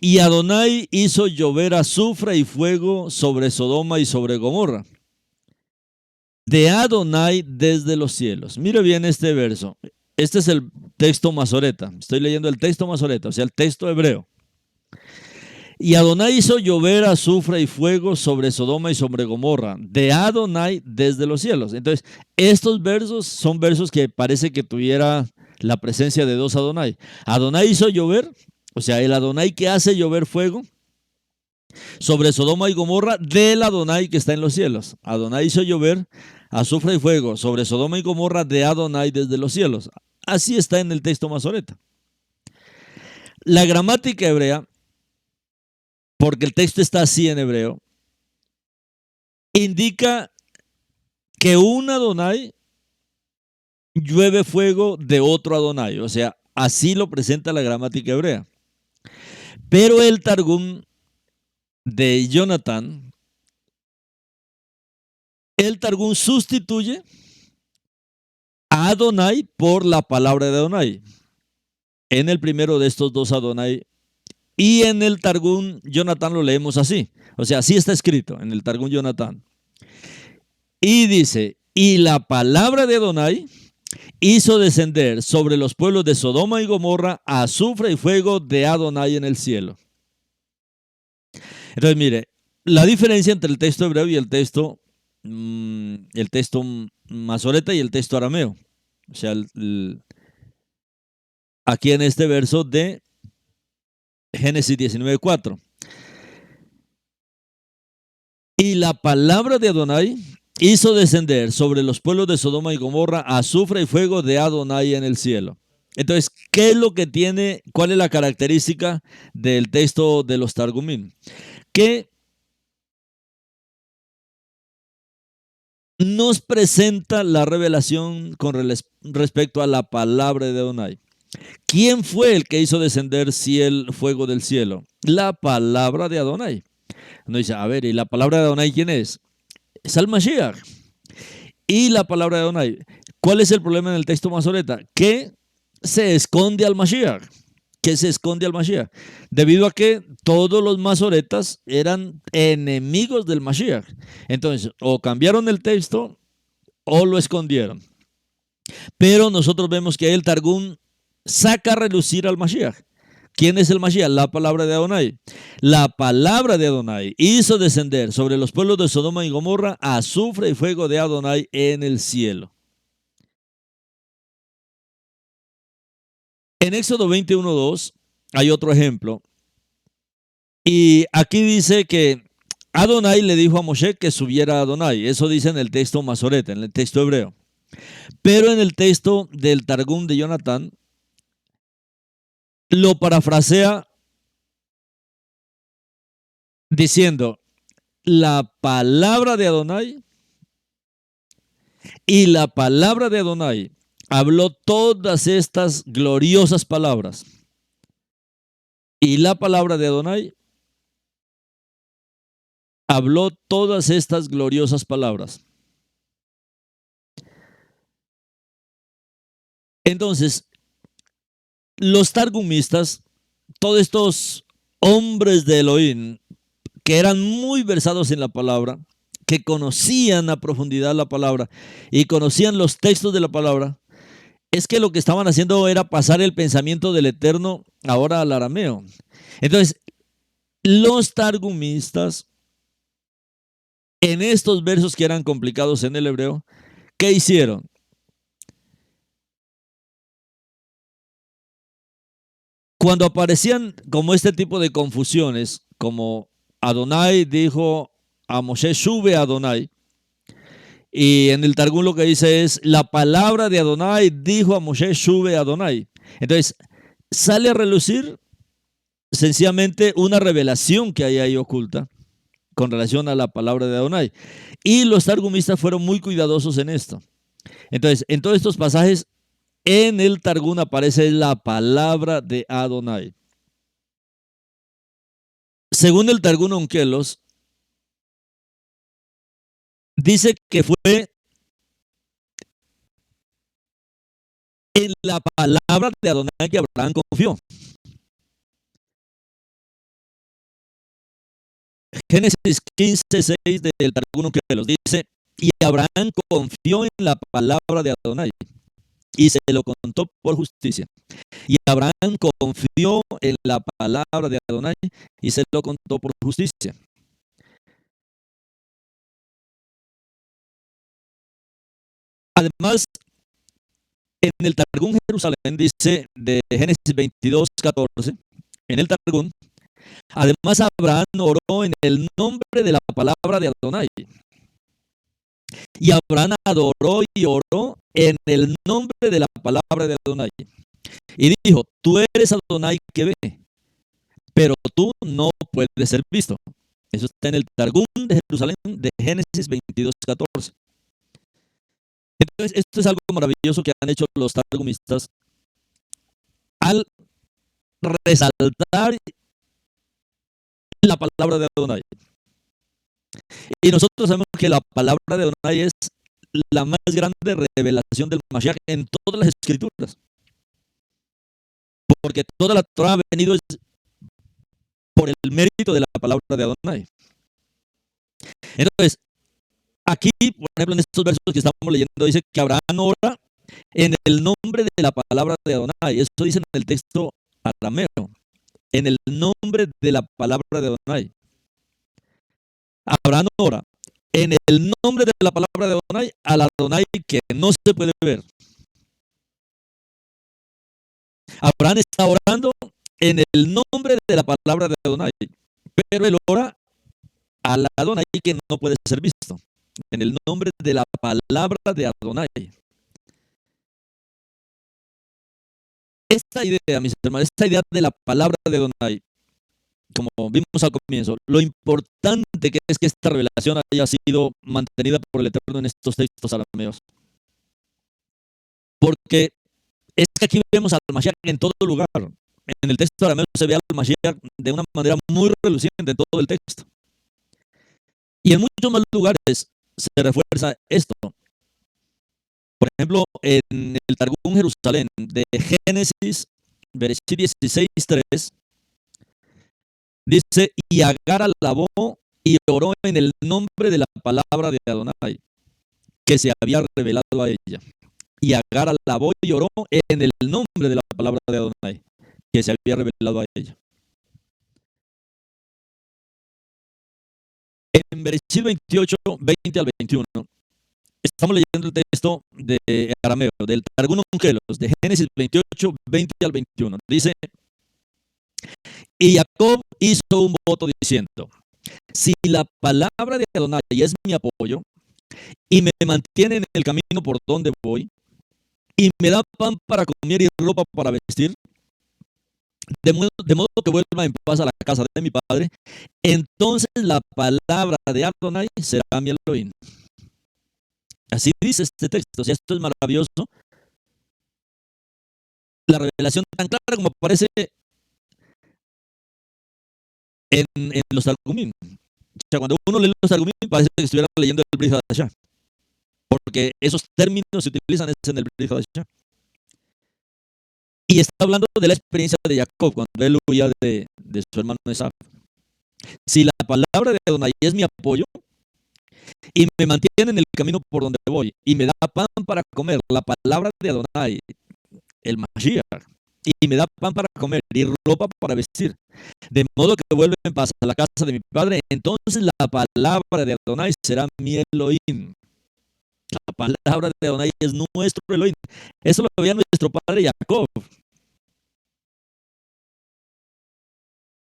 y Adonai hizo llover azufre y fuego sobre Sodoma y sobre Gomorra, de Adonai desde los cielos. Mire bien este verso. Este es el texto masoreta. Estoy leyendo el texto masoreta, o sea, el texto hebreo. Y Adonai hizo llover azufre y fuego sobre Sodoma y sobre Gomorra, de Adonai desde los cielos. Entonces, estos versos son versos que parece que tuviera la presencia de dos Adonai. Adonai hizo llover, o sea, el Adonai que hace llover fuego sobre Sodoma y Gomorra del Adonai que está en los cielos. Adonai hizo llover azufre y fuego sobre Sodoma y Gomorra de Adonai desde los cielos. Así está en el texto masoreta. La gramática hebrea, porque el texto está así en hebreo, indica que un Adonai llueve fuego de otro Adonai. O sea, así lo presenta la gramática hebrea. Pero el Targum de Jonathan, el Targum sustituye a Adonai por la palabra de Adonai. En el primero de estos dos Adonai. Y en el Targum Jonathan lo leemos así. O sea, así está escrito en el Targum Jonathan. Y dice: y la palabra de Adonai hizo descender sobre los pueblos de Sodoma y Gomorra azufre y fuego de Adonai en el cielo. Entonces, mire, la diferencia entre el texto hebreo y el texto masoreta y el texto arameo. O sea, aquí en este verso de Génesis 19:4. Y la palabra de Adonai hizo descender sobre los pueblos de Sodoma y Gomorra azufre y fuego de Adonai en el cielo. Entonces, ¿qué es lo que tiene? ¿Cuál es la característica del texto de los Targumim? Que nos presenta la revelación con respecto a la palabra de Adonai. ¿Quién fue el que hizo descender fuego del cielo? La palabra de Adonai. Uno dice, a ver, ¿y la palabra de Adonai quién es? Es al Mashiach. Y la palabra de Adonai. ¿Cuál es el problema en el texto masoreta? Que se esconde al Mashiach. Que se esconde al Mashiach. Debido a que todos los masoretas eran enemigos del Mashiach. Entonces, o cambiaron el texto o lo escondieron. Pero nosotros vemos que el Targum saca a relucir al Mashiach. ¿Quién es el Mashiach? La palabra de Adonai. La palabra de Adonai hizo descender sobre los pueblos de Sodoma y Gomorra azufre y fuego de Adonai en el cielo. En Éxodo 21:2 hay otro ejemplo. Y aquí dice que Adonai le dijo a Moshe que subiera a Adonai. Eso dice en el texto masoreta, en el texto hebreo. Pero en el texto del Targum de Jonatán, lo parafrasea diciendo, la palabra de Adonai y la palabra de Adonai habló todas estas gloriosas palabras. Y la palabra de Adonai habló todas estas gloriosas palabras. Entonces, los targumistas, todos estos hombres de Elohim, que eran muy versados en la palabra, que conocían a profundidad la palabra y conocían los textos de la palabra, es que lo que estaban haciendo era pasar el pensamiento del Eterno ahora al arameo. Entonces, los targumistas, en estos versos que eran complicados en el hebreo, ¿qué hicieron? Cuando aparecían como este tipo de confusiones, como Adonai dijo a Moshe, sube a Adonai, y en el Targum lo que dice es, la palabra de Adonai dijo a Moshe, sube a Adonai. Entonces, sale a relucir sencillamente una revelación que hay ahí oculta con relación a la palabra de Adonai. Y los targumistas fueron muy cuidadosos en esto. Entonces, en todos estos pasajes, en el Targum aparece la palabra de Adonai. Según el Targum Onkelos, dice que fue en la palabra de Adonai que Abraham confió. Génesis 15:6 del Targum Onkelos dice, y Abraham confió en la palabra de Adonai y se lo contó por justicia. Y Abraham confió en la palabra de Adonai y se lo contó por justicia. Además, en el Targum Jerusalén dice de Génesis 22:14, en el Targum, además Abraham oró en el nombre de la palabra de Adonai. Y Abraham adoró y oró en el nombre de la palabra de Adonai. Y dijo, tú eres Adonai que ve, pero tú no puedes ser visto. Eso está en el Targum de Jerusalén de Génesis 22:14. Entonces, esto es algo maravilloso que han hecho los targumistas al resaltar la palabra de Adonai. Y nosotros sabemos que la palabra de Adonai es la más grande revelación del Mashiach en todas las escrituras. Porque toda la Torah ha venido por el mérito de la palabra de Adonai. Entonces, aquí, por ejemplo, en estos versos que estamos leyendo, dice que Abraham ora en el nombre de la palabra de Adonai. Eso dice en el texto arameo. En el nombre de la palabra de Adonai. Abraham ora en el nombre de la palabra de Adonai al Adonai que no se puede ver. Abraham está orando en el nombre de la palabra de Adonai, pero él ora al Adonai que no puede ser visto. en el nombre de la palabra de Adonai. Esta idea, mis hermanos, esta idea de la palabra de Adonai, como vimos al comienzo, lo importante que es que esta revelación haya sido mantenida por el Eterno en estos textos arameos. Porque es que aquí vemos al Mashiach en todo lugar. En el texto arameo se ve al Mashiach de una manera muy reluciente en todo el texto. Y en muchos más lugares se refuerza esto. Por ejemplo, en el Targum Jerusalén de Génesis, Bereshit 16:3, dice, y Agar alabó y oró en el nombre de la palabra de Adonai, que se había revelado a ella. Y Agar alabó y oró en el nombre de la palabra de Adonai, que se había revelado a ella. En Bereshit 28, 20 al 21, estamos leyendo el texto de arameo, del Targum Onkelos, de Génesis 28, 20 al 21. Dice, y Jacob hizo un voto diciendo, si la palabra de Adonai es mi apoyo, y me mantiene en el camino por donde voy, y me da pan para comer y ropa para vestir, de modo que vuelva en paz a la casa de mi padre, entonces la palabra de Adonai será mi Elohim. Así dice este texto. O sea, esto es maravilloso. La revelación tan clara como aparece en los Targumim. O sea, cuando uno lee los Targumim parece que estuviera leyendo el Brit Hadashah, porque esos términos se utilizan en el Brit Hadashah. Y está hablando de la experiencia de Jacob cuando él huía de su hermano Esaú. Si la palabra de Adonai es mi apoyo y me mantiene en el camino por donde voy y me da pan para comer, la palabra de Adonai, el Mashiach, y me da pan para comer y ropa para vestir, de modo que vuelve en paz a la casa de mi padre, entonces la palabra de Adonai será mi Elohim. La palabra de Adonai es nuestro Elohim. Eso lo veía nuestro padre Jacob.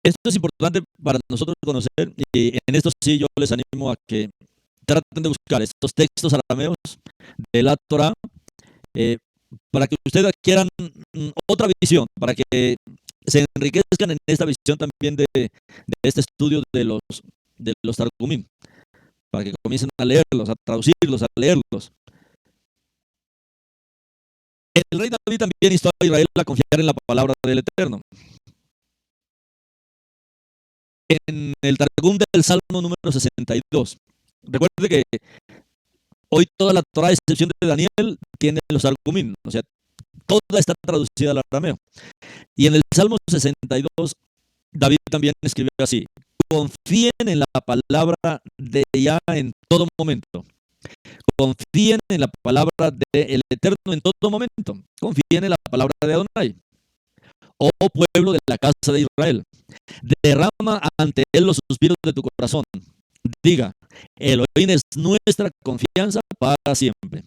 Esto es importante para nosotros conocer, y en esto sí yo les animo a que traten de buscar estos textos arameos de la Torah, para que ustedes adquieran otra visión, para que se enriquezcan en esta visión también de este estudio de los Targumim, para que comiencen a leerlos, a traducirlos, a leerlos. El rey David también instó a Israel a confiar en la palabra del Eterno. En el Targum del Salmo número 62. Recuerde que hoy toda la Torah, a excepción de Daniel, tiene los Targumim, o sea, toda está traducida al arameo. Y en el Salmo 62, David también escribió así: confíen en la palabra de Yahweh en todo momento. Confíen en la palabra del Eterno en todo momento. Confíen en la palabra de Adonai. Oh pueblo de la casa de Israel, derrama ante él los suspiros de tu corazón. Diga, Elohim es nuestra confianza para siempre.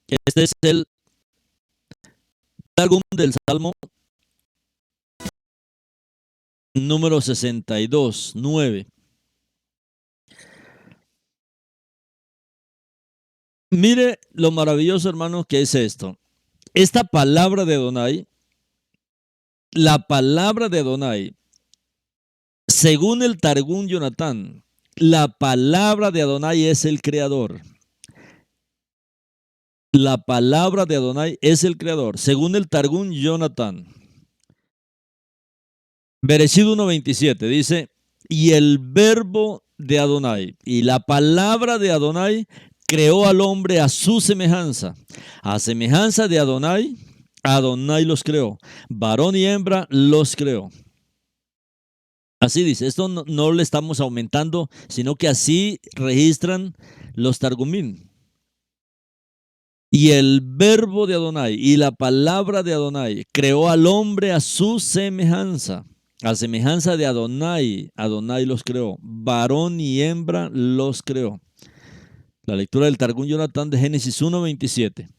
Este es el Targum del Salmo número 62, 9. Mire lo maravilloso, hermano, que es esto. Esta palabra de Adonai, la palabra de Adonai, según el Targum Jonatán, la palabra de Adonai es el creador. La palabra de Adonai es el creador, según el Targum Jonatán. Bereshit 1:27 dice, y el verbo de Adonai y la palabra de Adonai creó al hombre a su semejanza. A semejanza de Adonai, Adonai los creó. Varón y hembra los creó. Así dice, esto no le estamos aumentando, sino que así registran los Targumim. Y el verbo de Adonai y la palabra de Adonai creó al hombre a su semejanza. A semejanza de Adonai, Adonai los creó. Varón y hembra los creó. La lectura del Targum Jonatán de Génesis 1:27.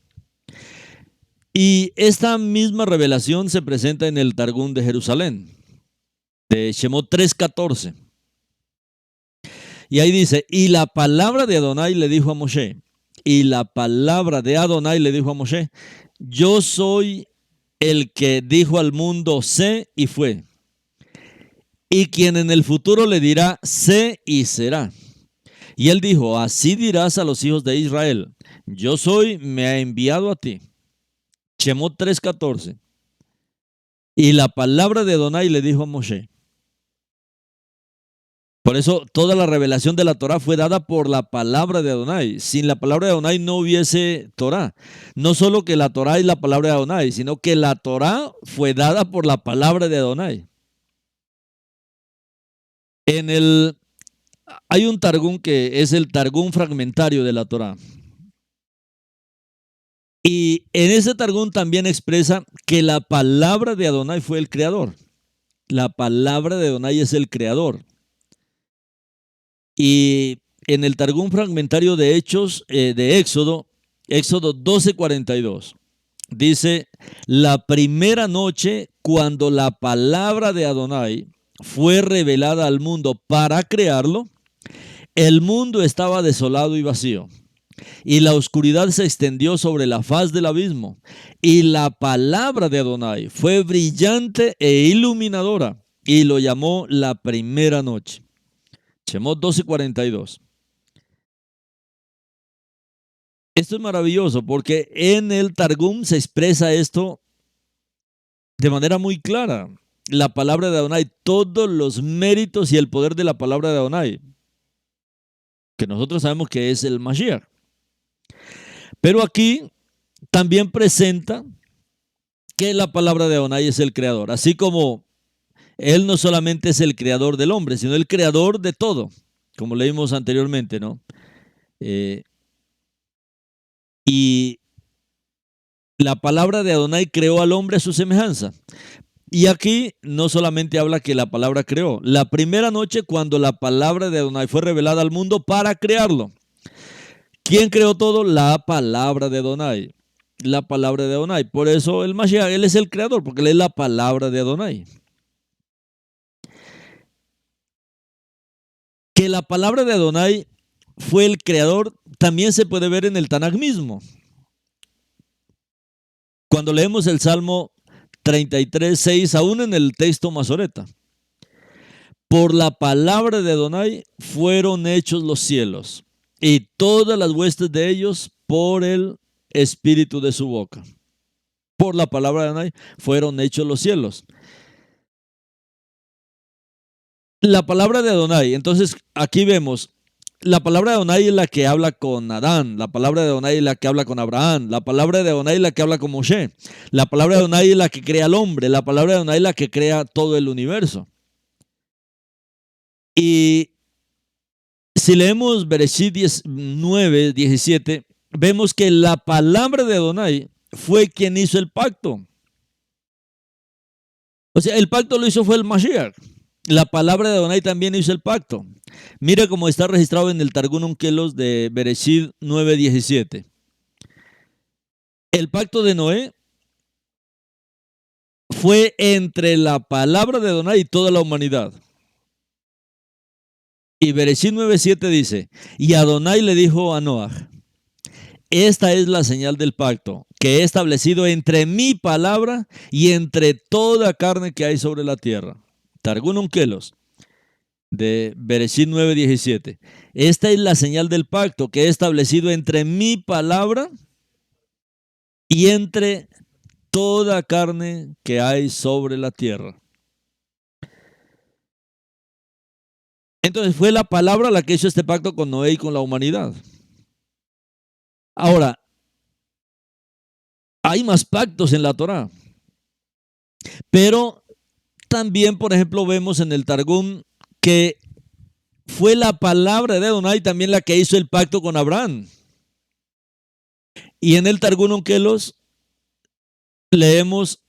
Y esta misma revelación se presenta en el Targum de Jerusalén. de Shemot 3:14. Y ahí dice, y la palabra de Adonai le dijo a Moshe, y la palabra de Adonai le dijo a Moshe, yo soy el que dijo al mundo, sé y fue, y quien en el futuro le dirá, sé y será. Y él dijo, así dirás a los hijos de Israel, yo soy, me ha enviado a ti. Shemot 3:14. Y la palabra de Adonai le dijo a Moshe. Por eso toda la revelación de la Torah fue dada por la palabra de Adonai. Sin la palabra de Adonai no hubiese Torah. No solo que la Torah es la palabra de Adonai, sino que la Torah fue dada por la palabra de Adonai. Hay un Targum que es el Targum fragmentario de la Torah. Y en ese Targum también expresa que la palabra de Adonai fue el creador. La palabra de Adonai es el creador. Y en el Targum fragmentario de Hechos, de Éxodo 12:42, dice, la primera noche cuando la palabra de Adonai fue revelada al mundo para crearlo, el mundo estaba desolado y vacío, y la oscuridad se extendió sobre la faz del abismo, y la palabra de Adonai fue brillante e iluminadora, y lo llamó la primera noche. Shemot 12:42. Esto es maravilloso porque en el Targum se expresa esto de manera muy clara. La palabra de Adonai, todos los méritos y el poder de la palabra de Adonai, que nosotros sabemos que es el Mashiach. Pero aquí también presenta que la palabra de Adonai es el creador, así como él no solamente es el creador del hombre, sino el creador de todo, como leímos anteriormente, ¿no? Y la palabra de Adonai creó al hombre a su semejanza. Y aquí no solamente habla que la palabra creó. La primera noche cuando la palabra de Adonai fue revelada al mundo para crearlo. ¿Quién creó todo? La palabra de Adonai. La palabra de Adonai. Por eso el Mashiach, él es el creador, porque él es la palabra de Adonai. Que la palabra de Adonai fue el creador también se puede ver en el Tanaj mismo. Cuando leemos el Salmo 33:6, aún en el texto Masoreta. Por la palabra de Adonai fueron hechos los cielos, y todas las huestes de ellos por el espíritu de su boca. Por la palabra de Adonai fueron hechos los cielos. La palabra de Adonai, entonces aquí vemos, la palabra de Adonai es la que habla con Adán, la palabra de Adonai es la que habla con Abraham, la palabra de Adonai es la que habla con Moshe, la palabra de Adonai es la que crea al hombre, la palabra de Adonai es la que crea todo el universo. Y si leemos Bereshit 9:17, vemos que la palabra de Adonai fue quien hizo el pacto. O sea, el pacto lo hizo fue el Mashiach. La palabra de Adonai también hizo el pacto. Mira cómo está registrado en el Targum Onkelos de Bereshit 9:17. El pacto de Noé fue entre la palabra de Adonai y toda la humanidad. Y Bereshit 9:7 dice, y Adonai le dijo a Noah, esta es la señal del pacto que he establecido entre mi palabra y entre toda carne que hay sobre la tierra. Targum Onkelos de Bereshit 9:17. Esta es la señal del pacto que he establecido entre mi palabra y entre toda carne que hay sobre la tierra. Entonces fue la palabra la que hizo este pacto con Noé y con la humanidad. Ahora, hay más pactos en la Torá, pero también, por ejemplo, vemos en el Targum que fue la palabra de Adonai también la que hizo el pacto con Abraham. Y en el Targum Onkelos leemos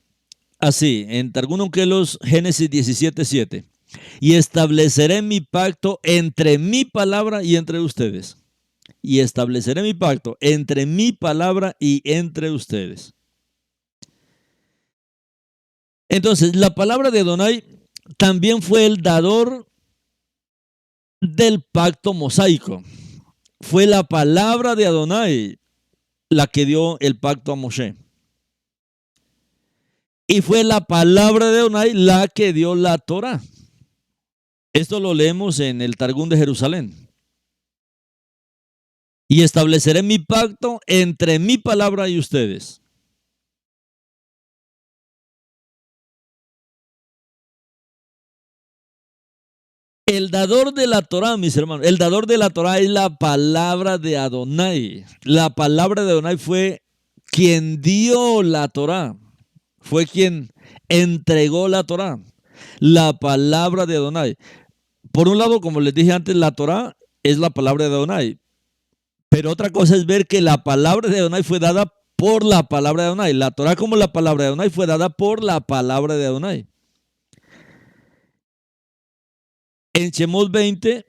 así, en Targum Onkelos Génesis 17:7. Y estableceré mi pacto entre mi palabra y entre ustedes. Y estableceré mi pacto entre mi palabra y entre ustedes. Entonces, la palabra de Adonai también fue el dador del pacto mosaico. Fue la palabra de Adonai la que dio el pacto a Moshe. Y fue la palabra de Adonai la que dio la Torah. Esto lo leemos en el Targum de Jerusalén. Y estableceré mi pacto entre mi palabra y ustedes. El dador de la Torah, mis hermanos, el dador de la Torah es la palabra de Adonai. La palabra de Adonai fue quien dio la Torah. Fue quien entregó la Torah. La palabra de Adonai. Por un lado, como les dije antes, la Torah es la palabra de Adonai. Pero otra cosa es ver que la palabra de Adonai fue dada por la palabra de Adonai. La Torah como la palabra de Adonai fue dada por la palabra de Adonai. En Shemot 20,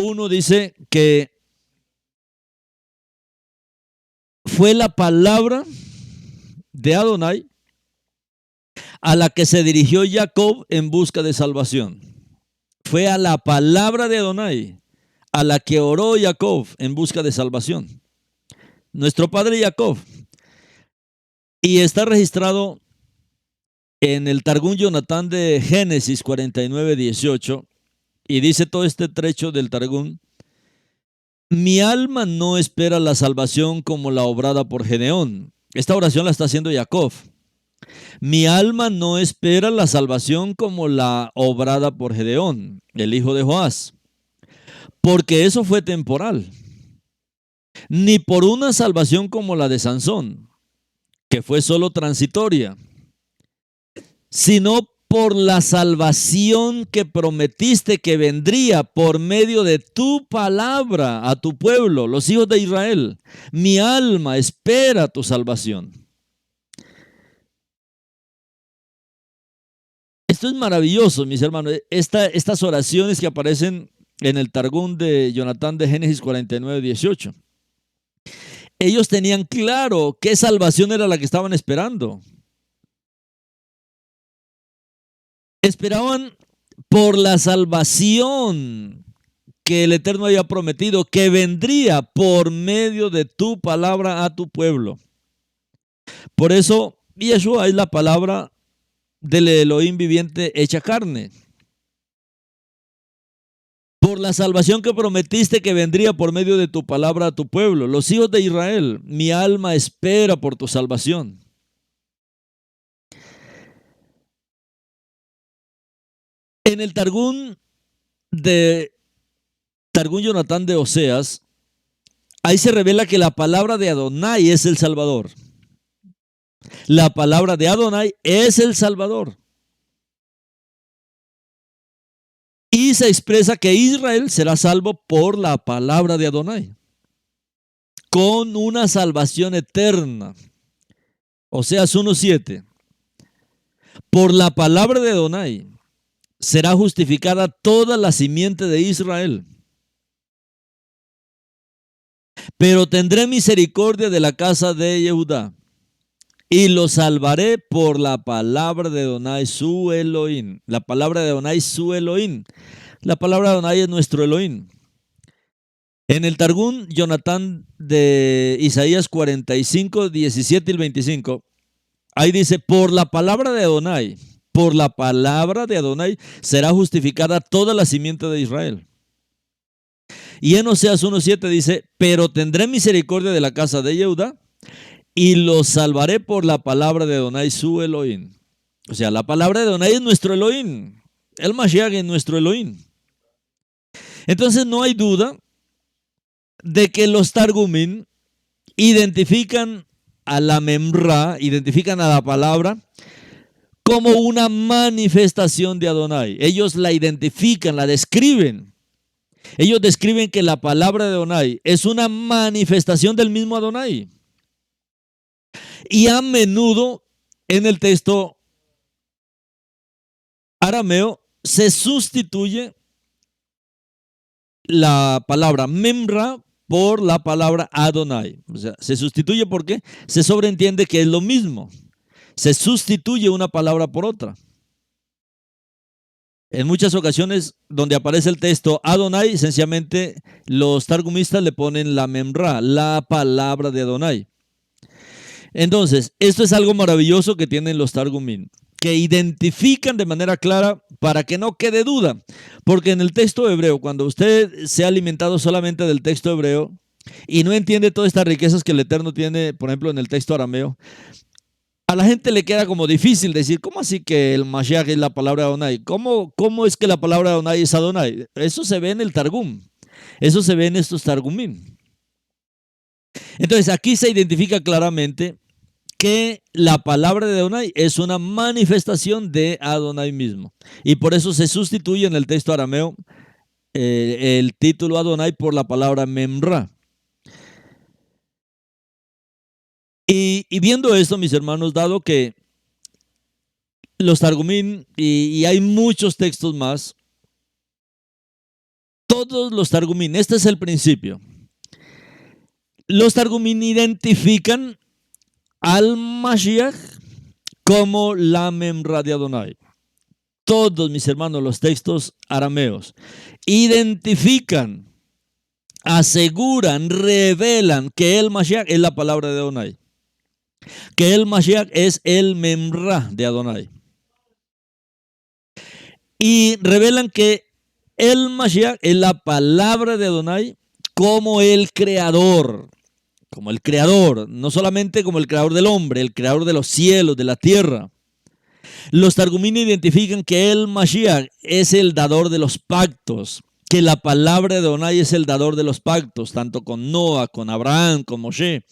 uno dice que fue la palabra de Adonai a la que se dirigió Jacob en busca de salvación. Fue a la palabra de Adonai a la que oró Jacob en busca de salvación. Nuestro padre Jacob. Y está registrado en el Targum Jonatán de Génesis 49:18, y dice todo este trecho del Targum: mi alma no espera la salvación como la obrada por Gedeón. Esta oración la está haciendo Jacob. Mi alma no espera la salvación como la obrada por Gedeón, el hijo de Joás, porque eso fue temporal. Ni por una salvación como la de Sansón, que fue solo transitoria, sino por la salvación que prometiste que vendría por medio de tu palabra a tu pueblo, los hijos de Israel. Mi alma espera tu salvación. Esto es maravilloso, mis hermanos. Estas oraciones que aparecen en el Targum de Jonatán de Génesis 49:18. Ellos tenían claro qué salvación era la que estaban esperando. Esperaban por la salvación que el Eterno había prometido, que vendría por medio de tu palabra a tu pueblo. Por eso, Yeshua es la palabra del Elohim viviente hecha carne. Por la salvación que prometiste que vendría por medio de tu palabra a tu pueblo, los hijos de Israel, mi alma espera por tu salvación. En el Targum Jonatán de Oseas, ahí se revela que la palabra de Adonai es el Salvador. La palabra de Adonai es el Salvador. Y se expresa que Israel será salvo por la palabra de Adonai, con una salvación eterna. Oseas 1:7. Por la palabra de Adonai será justificada toda la simiente de Israel. Pero tendré misericordia de la casa de Yehudá y lo salvaré por la palabra de Adonai su Elohim. La palabra de Adonai su Elohim. La palabra de Adonai es nuestro Elohim. En el Targum Jonatán de Isaías 45, 17 y 25, ahí dice: por la palabra de Adonai será justificada toda la simiente de Israel. Y en Oseas 1:7 dice: pero tendré misericordia de la casa de Yehudá y los salvaré por la palabra de Adonai su Elohim. O sea, la palabra de Adonai es nuestro Elohim. El Mashiach es nuestro Elohim. Entonces no hay duda de que los Targumim identifican a la Memra, identifican a la palabra como una manifestación de Adonai. Ellos la identifican, la describen. Ellos describen que la palabra de Adonai es una manifestación del mismo Adonai. Y a menudo en el texto arameo se sustituye la palabra Memra por la palabra Adonai. O sea, se sustituye porque se sobreentiende que es lo mismo. Se sustituye una palabra por otra. En muchas ocasiones donde aparece el texto Adonai, sencillamente los targumistas le ponen la memra, la palabra de Adonai. Entonces, esto es algo maravilloso que tienen los targumim, que identifican de manera clara para que no quede duda. Porque en el texto hebreo, cuando usted se ha alimentado solamente del texto hebreo y no entiende todas estas riquezas que el Eterno tiene, por ejemplo, en el texto arameo, a la gente le queda como difícil decir, ¿cómo así que el Mashiach es la palabra de Adonai? ¿Cómo es que la palabra de Adonai es Adonai? Eso se ve en el Targum. Eso se ve en estos Targumim. Entonces, aquí se identifica claramente que la palabra de Adonai es una manifestación de Adonai mismo. Y por eso se sustituye en el texto arameo el título Adonai por la palabra Memra. Y viendo esto, mis hermanos, dado que los Targumim, y hay muchos textos más, todos los Targumim, este es el principio. Los Targumim identifican al Mashiach como la Memra de Adonai. Todos, mis hermanos, los textos arameos identifican, aseguran, revelan que el Mashiach es la palabra de Adonai, que el Mashiach es el Memra de Adonai. Y revelan que el Mashiach es la palabra de Adonai como el creador, no solamente como el creador del hombre, el creador de los cielos, de la tierra. Los Targumim identifican que el Mashiach es el dador de los pactos, que la palabra de Adonai es el dador de los pactos, tanto con Noah, con Abraham, con Moshe,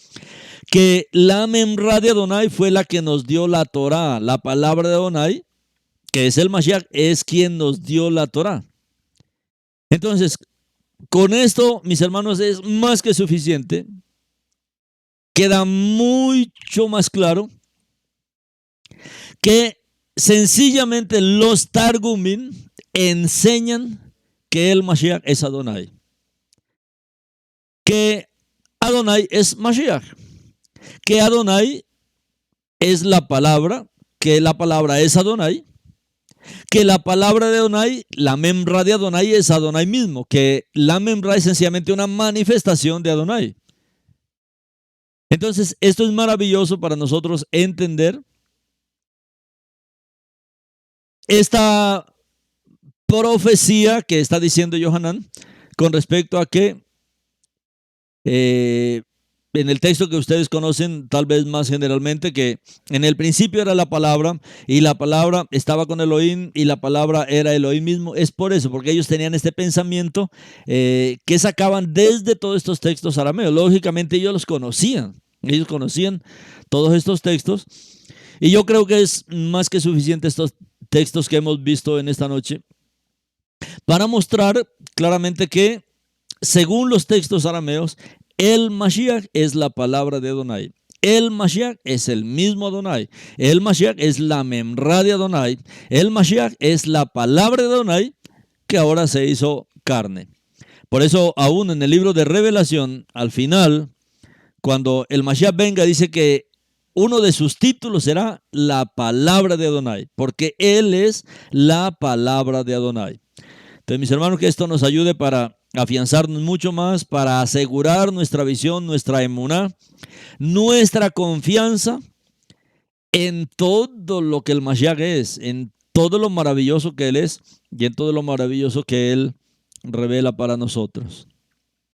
que la Memra de Adonai fue la que nos dio la Torah, la palabra de Adonai, que es el Mashiach, es quien nos dio la Torah. Entonces, con esto, mis hermanos, es más que suficiente. Queda mucho más claro que sencillamente los Targumim enseñan que el Mashiach es Adonai, que Adonai es Mashiach, que Adonai es la palabra, que la palabra es Adonai, que la palabra de Adonai, la Memra de Adonai es Adonai mismo, que la Memra es sencillamente una manifestación de Adonai. Entonces, esto es maravilloso para nosotros entender esta profecía que está diciendo Yohanan con respecto a que en el texto que ustedes conocen tal vez más generalmente, que en el principio era la palabra y la palabra estaba con Elohim y la palabra era Elohim mismo. Es por eso, porque ellos tenían este pensamiento que sacaban desde todos estos textos arameos. Lógicamente ellos conocían todos estos textos, y yo creo que es más que suficiente estos textos que hemos visto en esta noche para mostrar claramente que según los textos arameos, el Mashiach es la palabra de Adonai. El Mashiach es el mismo Adonai. El Mashiach es la Memra de Adonai. El Mashiach es la palabra de Adonai que ahora se hizo carne. Por eso, aún en el libro de Revelación, al final, cuando el Mashiach venga, dice que uno de sus títulos será la palabra de Adonai, porque Él es la palabra de Adonai. Entonces, mis hermanos, que esto nos ayude para afianzarnos mucho más, para asegurar nuestra visión, nuestra emuná, nuestra confianza en todo lo que el Mashiach es, en todo lo maravilloso que Él es y en todo lo maravilloso que Él revela para nosotros.